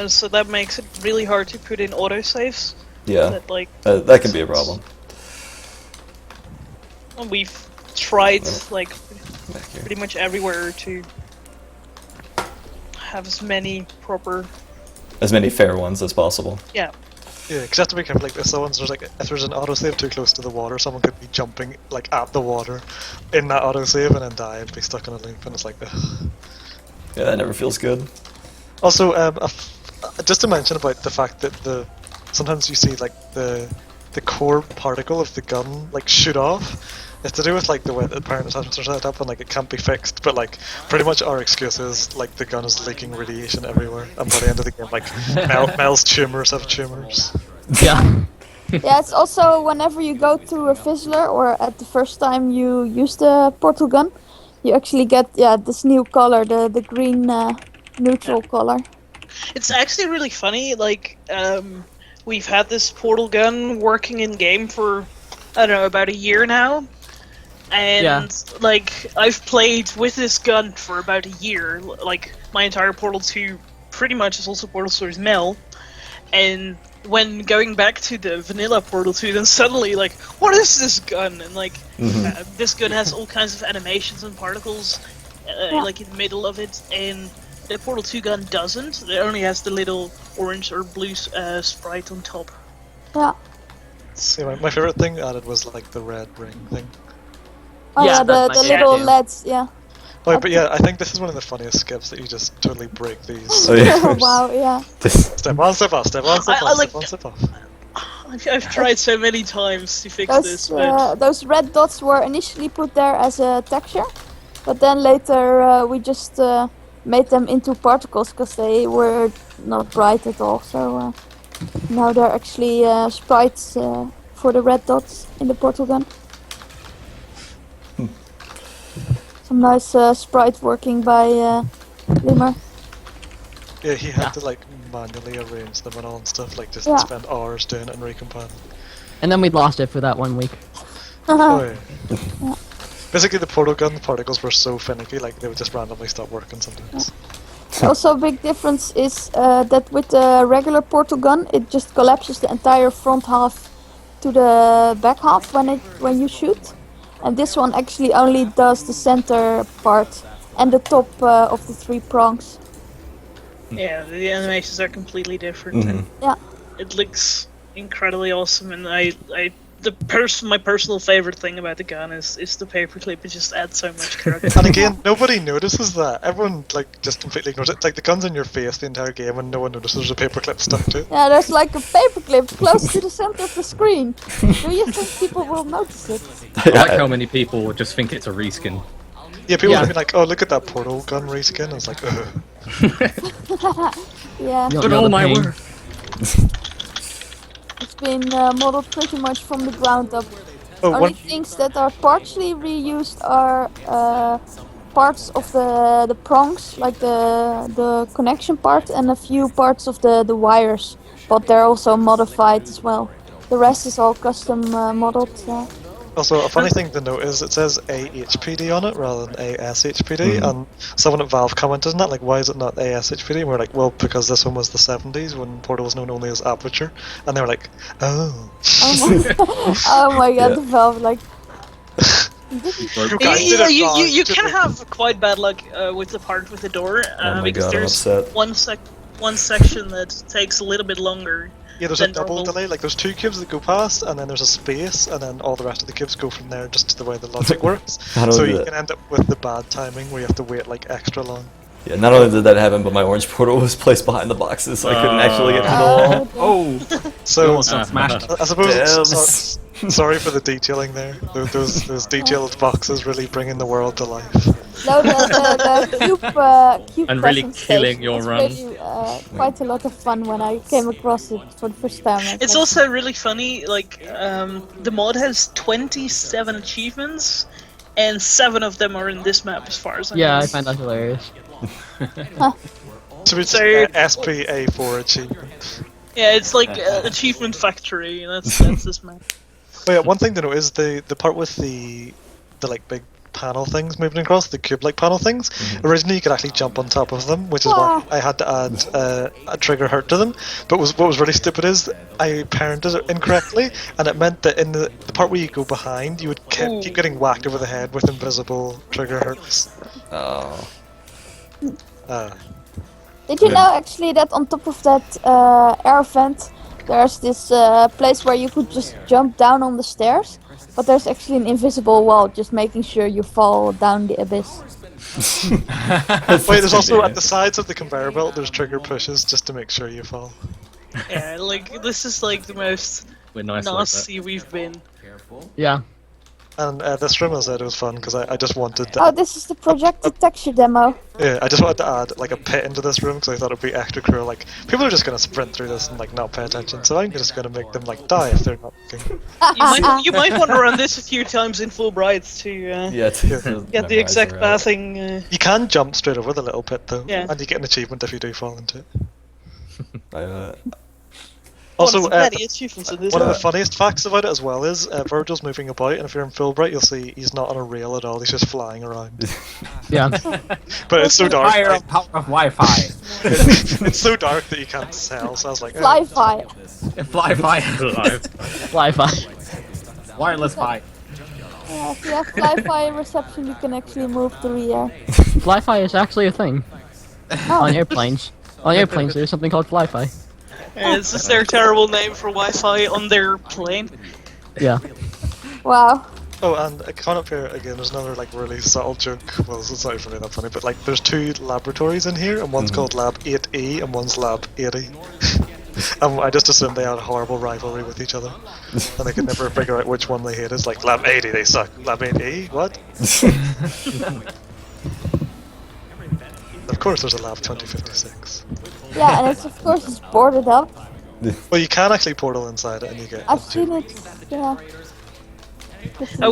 So that makes it really hard to put in autosaves. Yeah, That like that can be a problem. we've tried like Back here. pretty much everywhere to have as many proper As many fair ones as possible. yeah. Yeah, because you have to be careful. Like, if someone's there's like if there's an autosave too close to the water, someone could be jumping like at the water in that autosave and then die and be stuck in a loop, and it's like. Ugh. Yeah, that never feels good. Also, just to mention about the fact that sometimes you see like the core particle of the gun like shoot off. It's to do with like the way that parent attachments are set up and like it can't be fixed. But like pretty much our excuse is like the gun is leaking radiation everywhere, and by the end of the game, like Mel's tumors have tumors. Yeah. Yeah, it's also whenever you go through a fizzler or at the first time you use the portal gun, you actually get this new color, the green neutral color. It's actually really funny. Like we've had this portal gun working in game for I don't know about a year now, and like I've played with this gun for about a year. Like my entire Portal 2 pretty much is also Portal Stories Mel, and when going back to the vanilla Portal 2, then suddenly like, what is this gun? And like, this gun has all kinds of animations and particles, like in the middle of it, and the Portal 2 gun doesn't. It only has the little orange or blue sprite on top. Yeah. See, my favorite thing added was like the red ring thing. Oh yeah, the little LEDs, yeah. Oh, but yeah, I think this is one of the funniest skips that you just totally break these. Oh, yeah. Wow, yeah. Step on, step off, step on, step on, step on, step off. I've tried so many times to fix this, but those red dots were initially put there as a texture, but then later we just made them into particles because they were not bright at all. So now they're actually sprites for the red dots in the portal gun. Some nice sprite working by Limmer. Yeah, he had to like manually arrange them and all and stuff, like just spend hours doing it and recompiling. And then we lost it for that 1 week. Oh yeah. Basically the portal gun, the particles were so finicky, like they would just randomly stop working sometimes. Also a big difference is that with the regular portal gun it just collapses the entire front half to the back half when you shoot. And this one actually only does the center part and the top of the 3 prongs. yeah, the animations are completely different. And Yeah. it looks incredibly awesome, and my personal favorite thing about the gun is the paperclip. It just adds so much character. And again, nobody notices that. Everyone like just completely ignores it. It's like the gun's in your face the entire game and no one notices there's a paperclip stuck to it. Yeah, there's like a paperclip close to the center of the screen. Do you think people will notice it? I like how many people would just think it's a reskin. Yeah, people would be like, oh look at that portal gun reskin. It's like, ugh. Yeah. You'll But know all the my pain. work. It's been modeled pretty much from the ground up. Oh, Only things that are partially reused are parts of the prongs, like the connection part, and a few parts of the wires, but they're also modified as well. The rest is all custom modeled. Also, a funny thing to note is it says AHPD on it rather than ASHPD, and someone at Valve commented on that, like, why is it not ASHPD? And we're like, well, because this one was the 70s when Portal was known only as Aperture, and they were like, oh. Oh my god, the Valve, like... You guys did it wrong. You can have quite bad luck with the part with the door, my because God, I'm there's upset. one section that takes a little bit longer. Yeah, there's a than double normal. delay, like there's 2 cubes that go past, and then there's a space, and then all the rest of the cubes go from there just to the way the logic works. How do I So do you that? can end up with the bad timing where you have to wait like extra long. Yeah, not only did that happen, but my orange portal was placed behind the boxes, so I couldn't actually get to the wall. Oh, So almost got smashed. I suppose Damn. sorry for the detailing there. Those detailed boxes really bringing the world to life. No, the cube And really presence killing station your was run. really, quite a lot of fun when I came across it for the first time. I It's thought, also really funny, like, the mod has 27 achievements, and 7 of them are in this map as far as I know. Yeah, I find that hilarious. To be So- SPA4 achievement. Yeah, it's like Achievement Factory, and that's this map. Oh yeah, one thing to note is the part with the like big panel things moving across, the cube-like panel things. Originally, you could actually jump on top of them, which is why I had to add a trigger hurt to them. But what was really stupid is I parented it incorrectly, and it meant that in the part where you go behind, you would keep getting whacked over the head with invisible trigger hurts. Oh. Did you know actually that on top of that air vent, there's this place where you could just jump down on the stairs, but there's actually an invisible wall, just making sure you fall down the abyss. Wait, there's also at the sides of the conveyor belt, there's trigger pushes just to make sure you fall. Yeah, like this is like the most We're nice nasty we've been. Yeah. And this room, as I said, it was fun because I just wanted to. Oh, this is the projected texture demo. Yeah, I just wanted to add like a pit into this room because I thought it'd be extra cruel. Like people are just gonna sprint through this and like not pay attention, so I'm just gonna make them like die if they're not looking. You might want to run this a few times in full brights to get the exact pathing. You can jump straight over the little pit though, Yeah. and you get an achievement if you do fall into it. Also, Also, many achievements in this one of the one. funniest facts about it as well is Virgil's moving about, and if you're in Fulbright, you'll see he's not on a rail at all. He's just flying around. Yeah. But it's so dark. Fire of power of Wi-Fi. It's so dark that you can't tell. So I was like, Fly-fi. Fly-fi. Fly-fi. Wireless fi. Yeah, if you have Fly-fi reception, you can actually move through the air. Fly-fi is actually a thing. On airplanes. On airplanes, there's something called fly-fi. It's just their terrible name for Wi-Fi on their plane. Yeah. Wow. Oh, and coming up here again, there's another like really subtle joke. Well, it's not really that funny, but like there's two laboratories in here, and one's called Lab 8E and one's Lab 80. I just assumed they had a horrible rivalry with each other, and they could never figure out which one they hated. It's like Lab 80, they suck. Lab 8E, what? Of course, there's a Lab 2056. Yeah, and it's of course it's boarded up. Well, you can actually portal inside it, and you get. I've seen it. Yeah.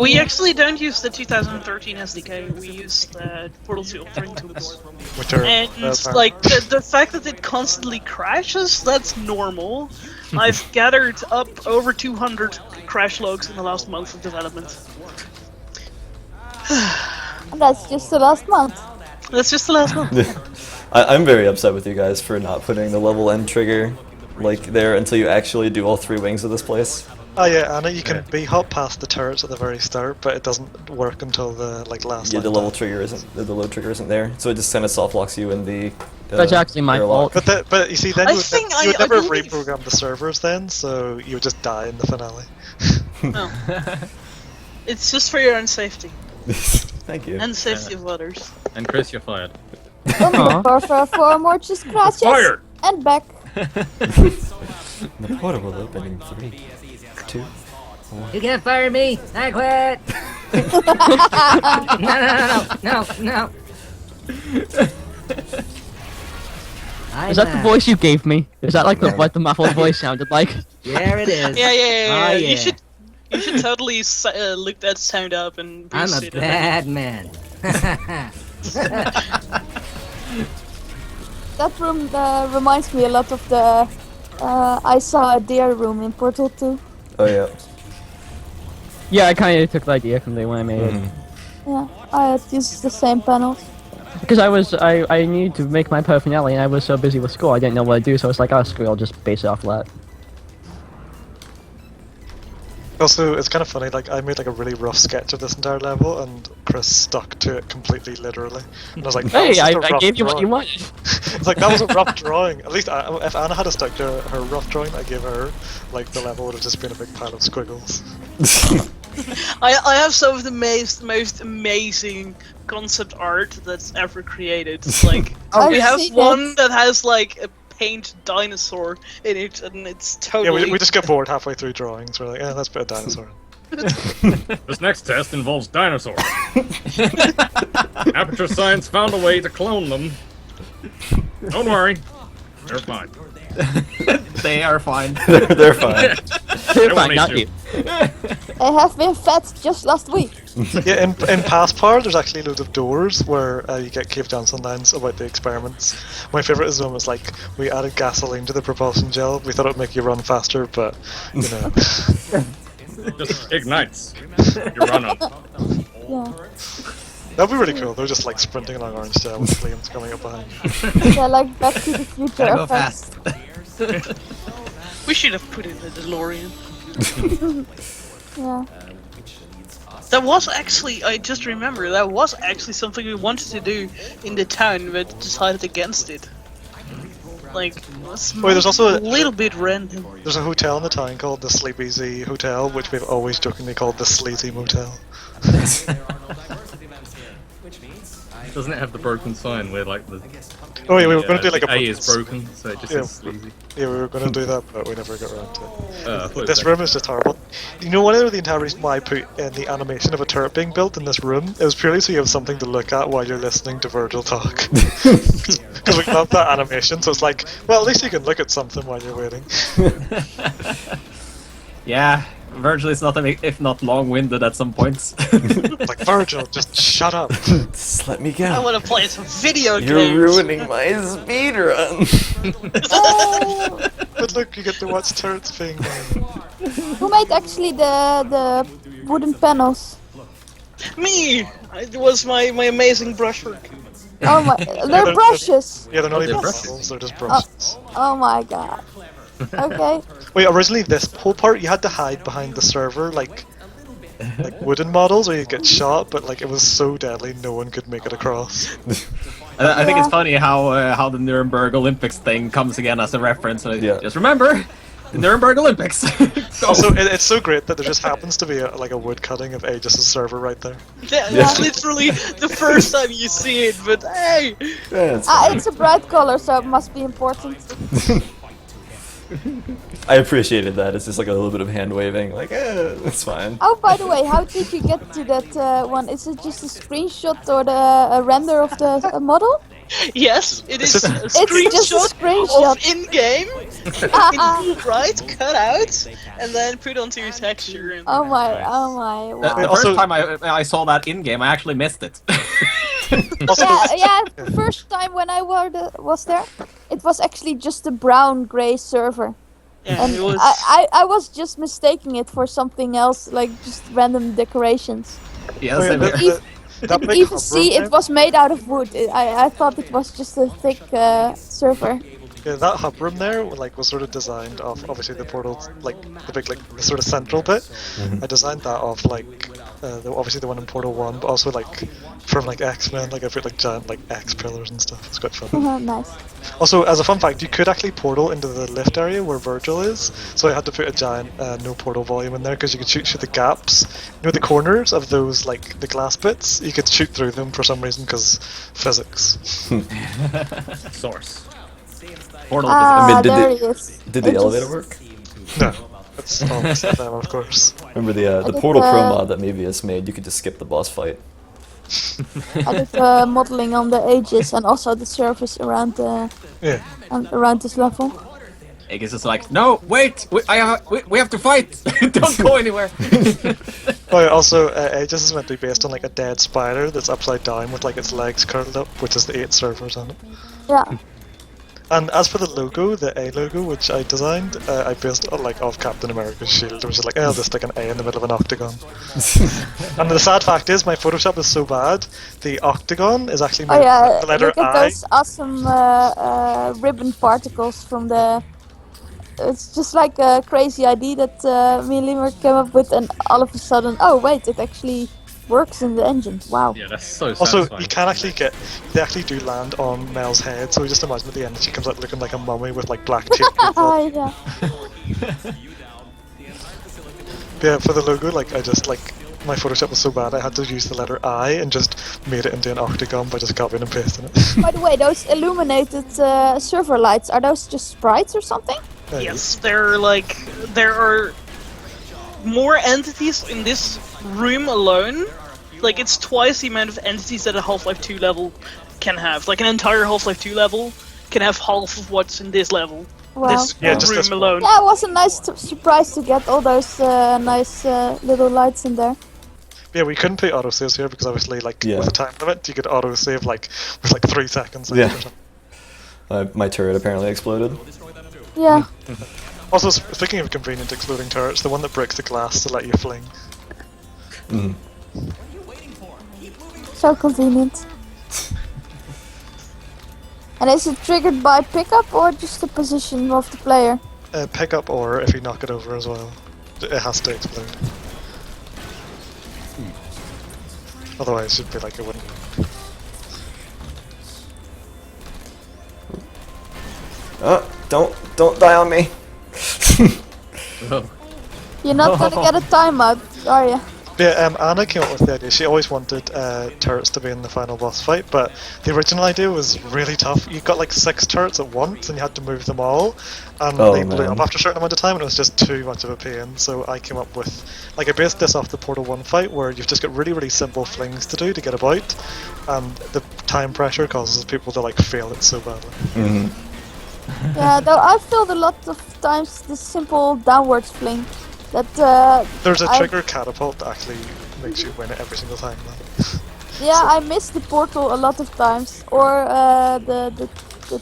We actually don't use the 2013 SDK. We use the Portal 2 authoring tools. Which are, And like the fact that it constantly crashes, that's normal. I've gathered up over 200 crash logs in the last month of development. And that's just the last month. That's just the last month. I'm very upset with you guys for not putting the level end trigger like there until you actually do all 3 wings of this place. Oh yeah, Anna, you can be hop past the turrets at the very start, but it doesn't work until the like last. Yeah, line the level down. trigger isn't, the load trigger isn't there, so it just kind of soft locks you in the. That's actually my airlock. fault. But you see, then I you would, think you would I never believe- reprogram the servers then, so you would just die in the finale. No. It's just for your own safety. Thank you. And safety of others. And Chris, you're fired. For 4 more just scratches. Fired! And back. The portal will open in 3, 2. You can't fire me. I quit. No. Is that the voice you gave me? Is that like what the muffled voice sounded like? There it is. Yeah. Oh, You yeah. should totally look that sound up and I'm boost a it. bad man. That room reminds me a lot of the I saw a deer room in Portal 2. Oh yeah. Yeah, I kind of took the idea from the when I made it. Yeah, I had used the same panels. Because I needed to make my personality and I was so busy with school I didn't know what to do, so I was like, oh screw it, I'll just base it off that. Also, it's kind of funny. Like I made like a really rough sketch of this entire level, and Chris stuck to it completely literally. And I was like, that was Hey, just a I rough gave you what you drawing. wanted. It's like that was a rough drawing. At least if Anna had stuck to her rough drawing I gave her, like the level would have just been a big pile of squiggles. I have some of the most amazing concept art that's ever created. Like I've we have seen one it. that has like a paint dinosaur in it, and it's totally. Yeah, we just get bored halfway through drawings. We're like, yeah, let's put a dinosaur. This next test involves dinosaurs. Aperture Science found a way to clone them. Don't worry, they're fine. They are fine. They're fine. They're won't fine, eat not you. you. They have been fed just last week. Yeah, in Past Power, there's actually loads of doors where you get Cave Johnson lines about the experiments. My favourite is one was like, we added gasoline to the propulsion gel. We thought it would make you run faster, but you know. It just ignites. You run up. Yeah. That'd be really cool. They're just like sprinting along orange gel with flames coming up behind. Yeah, like Back to the Future. Gotta go effects. fast. We should have put in the DeLorean. Yeah. That was actually, I just remember, that was actually something we wanted to do in the town, but decided against it. Like, that's Wait, there's also a little bit random. There's a hotel in the town called the Sleepy Hotel, which we've always jokingly called the Sleazy Motel. Doesn't it have the broken sign where like the Oh yeah, we were going to do like the a A is broken, so it just Yeah. says sleazy. Yeah, we were going to do that, but we never got around to it. I thought it was This better. room is just horrible. You know, one of the entire reason why I put in the animation of a turret being built in this room, it was purely so you have something to look at while you're listening to Virgil talk. Because we love that animation, so it's like, well, at least you can look at something while you're waiting. Yeah, Virgil is nothing if not long-winded at some points. Like, Virgil, just shut up. Just let me I go. want to play some video You're games. ruining my speedrun. But look, you get to watch turrets being made. Who made actually the wooden panels? Me! It was my amazing brushwork. Oh my, they're brushes. Yeah, they're not They're even brushes. models, they're just brushes. Oh my god. Okay. Wait, originally this whole part you had to hide behind the server, like wooden models, or you'd get shot. But like it was so deadly, no one could make it across. I think it's funny how the Nuremberg Olympics thing comes again as a reference. Yeah. Just remember, the Nuremberg Olympics. Also, it's so great that there just happens to be like a wood cutting of Aegis' server right there. Yeah, Yeah. it's literally the first time you see it, but hey! Yeah, it's It's a bright color, so it must be important. I appreciated that. It's just like a little bit of hand waving, like, it's fine. Oh, by the way, how did you get to that one? Is it just a screenshot or a render of the model? Yes, it is a It's just a screenshot screenshot. of in-game, in right, cut out, and then put onto your texture. And Oh my, The wow. Also- first time I saw that in-game, I actually missed it. Also, Yeah, the first time when I was there, it was actually just a brown-gray server. yeah, And it was. I was just mistaking it for something else, like just random decorations. Yes, wait, same here. that You could big even hub see room it was made out of wood. I thought it was just a thick server. Yeah, that hub room there, like, was sort of designed off obviously the portal, like the big, like the sort of central bit. I designed that off like obviously the one in Portal 1, but also like from like X-Men, like I put like giant like X pillars and stuff. It's quite fun. Nice. Also, as a fun fact, you could actually portal into the lift area where Virgil is, so I had to put a giant no portal volume in there because you could shoot through the gaps. You know the corners of those, like the glass bits? You could shoot through them for some reason because physics. Source. Portal mean, did There it- he is. Did the It elevator just- work? No, it's almost them, of course. Remember the did, Portal Pro uh, mod that Mevius made? You could just skip the boss fight. I did modeling on the ages and also the surface around Yeah. around this level. Aegis is like, no, wait, we have to fight. Don't go anywhere. Oh, yeah, also, Aegis is meant to be based on like a dead spider that's upside down with like its legs curled up, which is the 8 servers on it. Yeah. And as for the logo, the A logo, which I designed, I based it like off Captain America's shield. It was just like, I'll just stick an A in the middle of an octagon. And the sad fact is, my Photoshop is so bad, the octagon is actually Oh made yeah. with the letter Look at I. those awesome ribbon particles from the. It's just like a crazy idea that me and Lemur came up with, and all of a sudden, oh wait, it actually works in the engine. Wow. Yeah, that's so Also, satisfying. you can actually get, they actually do land on Mel's head, so just imagine at the end that she comes out looking like a mummy with like black tape. Yeah. Yeah, for the logo, like I just like, my Photoshop was so bad I had to use the letter I and just made it into an octagon by just copying and pasting it. By the way, those illuminated server lights, are those just sprites or something? Yes, there are more entities in this room alone. Like, it's twice the amount of entities that a Half-Life 2 level can have. Like, an entire Half-Life 2 level can have half of what's in this level. Wow. This Yeah, just room this one. alone. Yeah, it was a nice surprise to get all those nice little lights in there. Yeah, we couldn't put autosaves here because obviously, like, Yeah. with a time limit, you could autosave like with like 3 seconds. Yeah. or something. My turret apparently exploded. Yeah. Also, speaking of convenient exploding turrets, the one that breaks the glass to let you fling. Mhm. So convenient. And is it triggered by pickup or just the position of the player? Pick up, or if you knock it over as well, it has to explode. Otherwise, it'd be like it wouldn't. Don't die on me. Oh. You're not gonna get a timeout, are you? Yeah, Anna came up with the idea. She always wanted turrets to be in the final boss fight, but the original idea was really tough. You got like 6 turrets at once, and you had to move them all, and Oh, they blew man. up after a certain amount of time, and it was just too much of a pain. So I came up with, like, I based this off the Portal 1 fight, where you've just got really, really simple flings to do to get about, and the time pressure causes people to like fail it so badly. Yeah, though I failed a lot of times the simple downwards fling. That There's a I- trigger catapult that actually makes you win it every single time. Though. Yeah, I missed the portal a lot of times, or the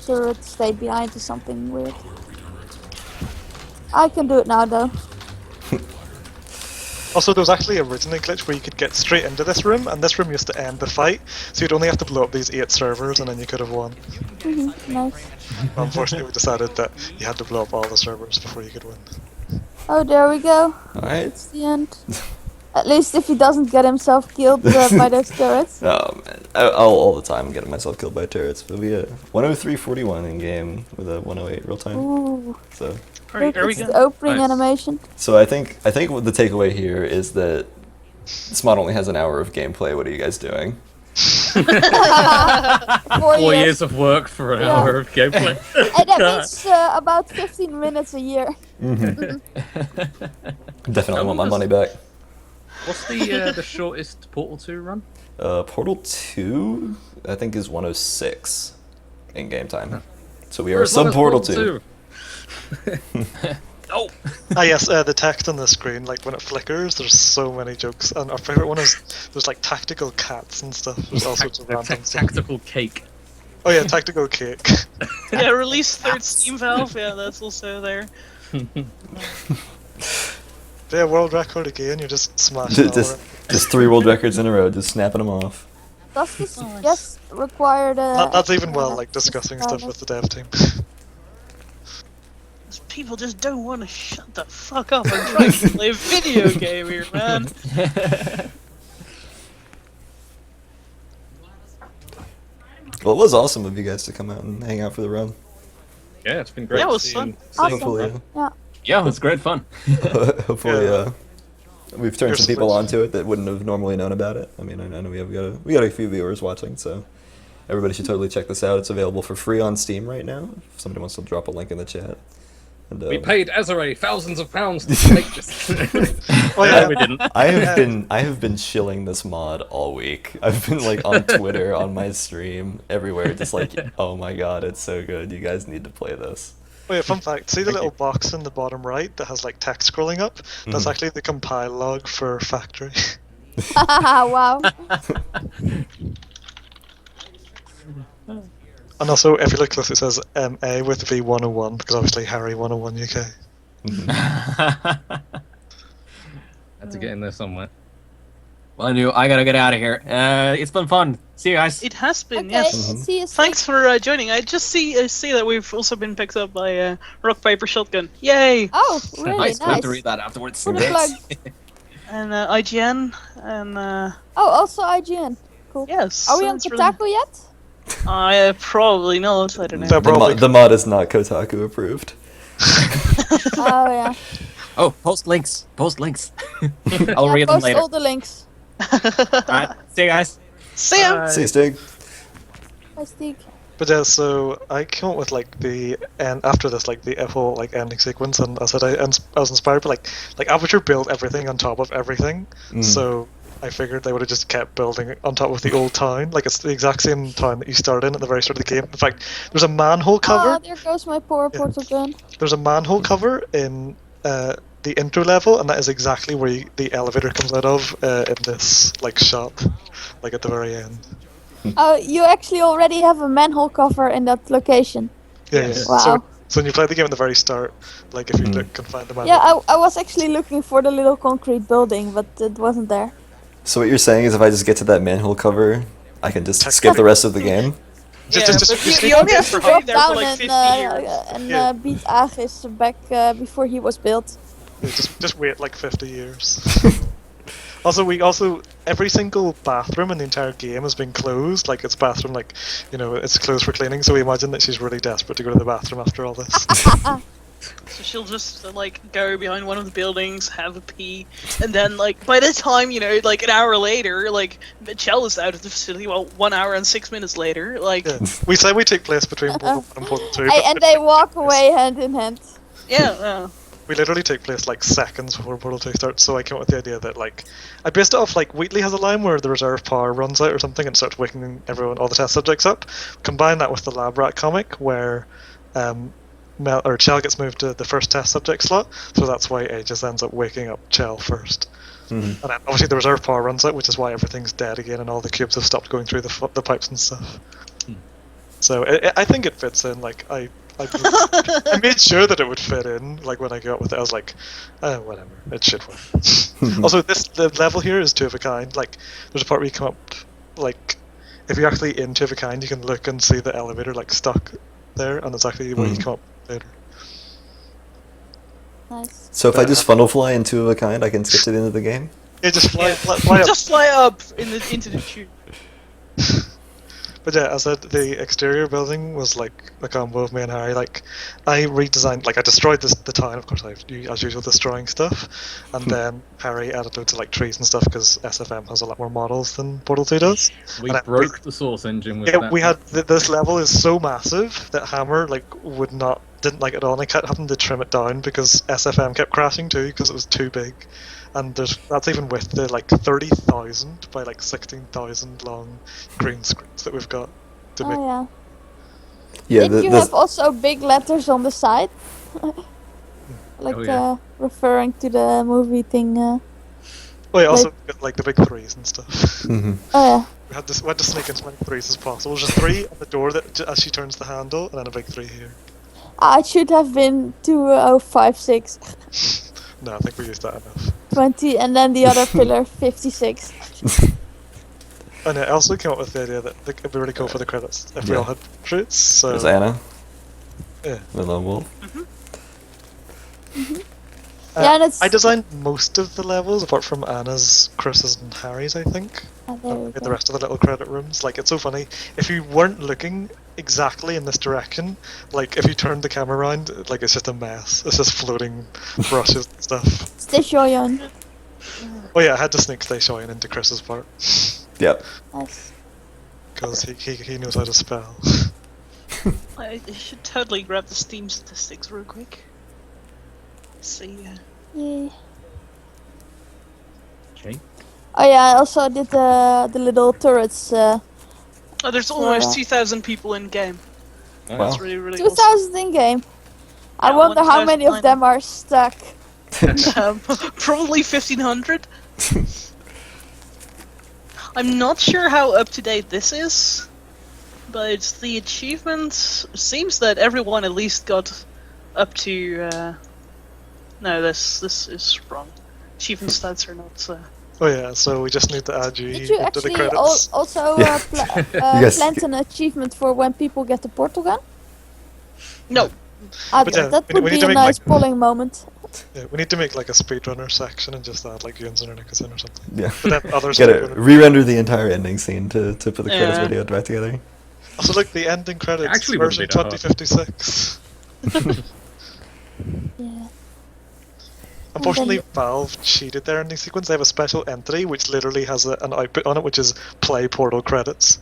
turret stayed behind or something weird. I can do it now though. Also, there was actually originally a glitch where you could get straight into this room, and this room used to end the fight, so you'd only have to blow up these 8 servers, and then you could have won. Nice. Unfortunately, we decided that you had to blow up all the servers before you could win. Oh, there we go. Alright. It's the end. At least if he doesn't get himself killed by those turrets. Oh man, I'll all the time getting myself killed by turrets. It'll be a 103.41 in game with a 108 real time. Ooh. So, Look, Are we it's good? the opening Nice. animation. so I think what the takeaway here is that this mod only has an hour of gameplay. What are you guys doing? 4 4 years. years of work for an Yeah. hour of gameplay. And that means about 15 minutes a year. Definitely want my money back. What's the shortest Portal 2 run? Portal 2, I think, is 106 in game time. So we We're are as long sub as Portal 2. Oh, Ah yes, the text on the screen, like when it flickers, there's so many jokes, and our favourite one is there's like tactical cats and stuff. There's all sorts of random stuff. tactical cake. Oh yeah, tactical cake. Yeah, release 3rd Steam Valve. Yeah, that's also there. Yeah, world record again. You're just smashing all over it. Just 3 world records in a row, just snapping them off. Does this just require the... That's even while like discussing stuff with the dev team. People just don't want to shut the fuck up. I'm trying to play a video game here, man. Well, it was awesome of you guys to come out and hang out for the run. Yeah, it's been great. Yeah, it was seeing- fun. seeing- Hopefully, Yeah, it was great fun. hopefully, we've turned You're some people switching. onto it that wouldn't have normally known about it. I mean, I know we got a few viewers watching, so everybody should totally check this out. It's available for free on Steam right now. If somebody wants to drop a link in the chat. And, We paid Azure thousands of pounds to make this. Oh yeah, No, we didn't. I have been shilling this mod all week. I've been like on Twitter, on my stream, everywhere, just like, oh my god, it's so good. You guys need to play this. Wait, fun fact. See the little box in the bottom right that has like text scrolling up? That's actually the compile log for Factory. Wow. And also, if you look close, it says MA with V101 because obviously Harry 101 UK. Had to get in there somewhere. Well, I gotta get out of here. It's been fun. See you guys. It has been, Okay, yes. see you soon. Thanks for joining. I just see that we've also been picked up by Rock Paper Shotgun. Yay! Oh, really nice. Going nice. to read that afterwards. Put a plug. And IGN and Oh, also IGN. Cool. yes. Are we on that's really- Kotaku yet? Probably not. I don't know. They're probably The mod is not Kotaku approved. Oh, yeah. Oh, post links. Post links. I'll Yeah, read them post later. all the links. Alright, see you guys. See ya. See you, Stig. Bye, Steve. But yeah, so I came up with like the end after this, like the whole like ending sequence, and I said I was inspired by like Aperture built everything on top of everything, so I figured they would have just kept building on top of the old town. Like it's the exact same town that you start in at the very start of the game. In fact, there's a manhole Oh, cover. there goes my poor portal gun. There's a manhole cover in the intro level, and that is exactly where the elevator comes out of in this like shot, like at the very end. Oh, you actually already have a manhole cover in that location. Yeah, yeah. Wow. So when you play the game at the very start, like if you look, can find the manhole. Yeah, I was actually looking for the little concrete building, but it wasn't there. So what you're saying is if I just get to that manhole cover, I can just skip the rest of the game? Just you only have to Drop be there for down like and, 50 years. Yeah. beat Agis back before he was built. Just wait like 50 years. Also, every single bathroom in the entire game has been closed. Like, it's bathroom, like, it's closed for cleaning, so we imagine that she's really desperate to go to the bathroom after all this. So she'll just like go behind one of the buildings, have a pee, and then like by the time like an hour later, like Chell is out of the facility. Well, 1 hour and 6 minutes later, like Yeah. We say we take place between Portal 1 and Portal 2. And they walk away hand in hand. yeah. We literally take place like seconds before Portal 2 starts, so I came up with the idea that like I based it off like Wheatley has a line where the reserve power runs out or something and starts waking all the test subjects up. Combine that with the Lab Rat comic where Chell gets moved to the first test subject slot, so that's why A just ends up waking up Chell first. And then obviously the reserve power runs out, which is why everything's dead again and all the cubes have stopped going through the pipes and stuff. So I think it fits in. Like I made sure that it would fit in. Like when I got with it, I was like, whatever, it should work. Also, the level here is 2 of a kind. Like there's a part where you come up, like if you're actually in 2 of a kind, you can look and see the elevator like stuck there, and it's actually where you come up later. Nice. So if I just funnel fly in 2 of a kind, I can skip to the end of the game? Yeah, just fly up. Just fly up into the tube. But yeah, as I said, the exterior building was like a combo of me and Harry. Like, I redesigned, like I destroyed the town, of course, as usual, destroying stuff, and then Harry added loads of like trees and stuff because SFM has a lot more models than Portal 2 does. We broke the source engine with yeah, that. we had this level is so massive that Hammer like didn't like it at all, and I kept having to trim it down because SFM kept crashing too because it was too big. And that's even with the like 30,000 by like 16,000 long green screens that we've got to make. Oh Yeah, yeah. Did you have also big letters on the side? Like referring to the movie thing. Oh yeah, also got, like the big 3s and stuff. Oh yeah. We had to sneak in as many 3s as possible. Just 3 at the door as she turns the handle, and then a big 3 here. It should have been 2056. No, I think we used that enough. 20, and then the other pillar 56. And I also came up with the idea that it'd be really cool for the credits if we all had traits. So there's Anna. Yeah. The lone wolf. Yeah, that's. I designed most of the levels apart from Anna's, Chris's, and Harry's. I think. The rest of the little credit rooms. Like it's so funny. If you weren't looking exactly in this direction, like if you turned the camera around, like it's just a mess. It's just floating brushes and stuff. Stay Shoyan. Oh yeah, I had to sneak Stay Shoyan into Chris's part. Yep. Nice. Because he knows how to spell. I should totally grab the Steam statistics real quick. See. Yay. Okay. Oh yeah, I also did the little turrets. Oh, there's almost 2,000 people in game. Wow. That's really, really 2,000 in game. I Yeah, wonder how many of 1,900. them are stuck. awesome. Probably 1,500. I'm not sure how up to date this is, but the achievements seems that everyone at least got up to. No, this is wrong. Achievement stats are not. Oh yeah, so we just need to add you Did you into the actually credits. also guys- plant an achievement for when people get the portal gun? No. But yeah, That we would need be to a make, nice like- polling moment. Yeah, we need to make like a speedrunner section and just add like Yuns and Ernicus in or something. Yeah. But then others Gotta re-render the entire ending scene to put the credits Yeah. video back together. Also, look, the ending credits Actually wouldn't version be that hard. 2056. Yeah. Unfortunately, Valve cheated their ending sequence. They have a special entity which literally has an output on it, which is play portal credits.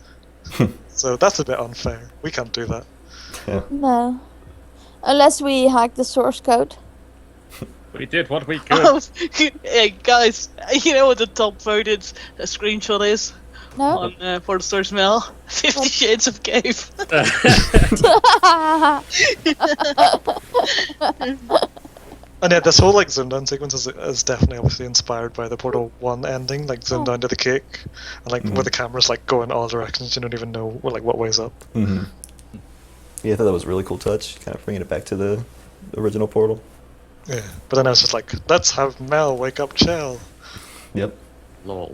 So that's a bit unfair. We can't do that. No. Unless we hack the source code. We did what we could. Oh, hey guys, you know what the top voted screenshot is No? on for the source mail? 50 Shades of Cave. And yeah, this whole like zoom down sequence is definitely obviously inspired by the Portal 1 ending, like zoom down to the cake, and like where the camera's like going all directions, you don't even know what way's up. Yeah, I thought that was a really cool touch, kind of bringing it back to the original Portal. Yeah, but then I was just like, let's have Mel wake up Chell. Yep. Lol.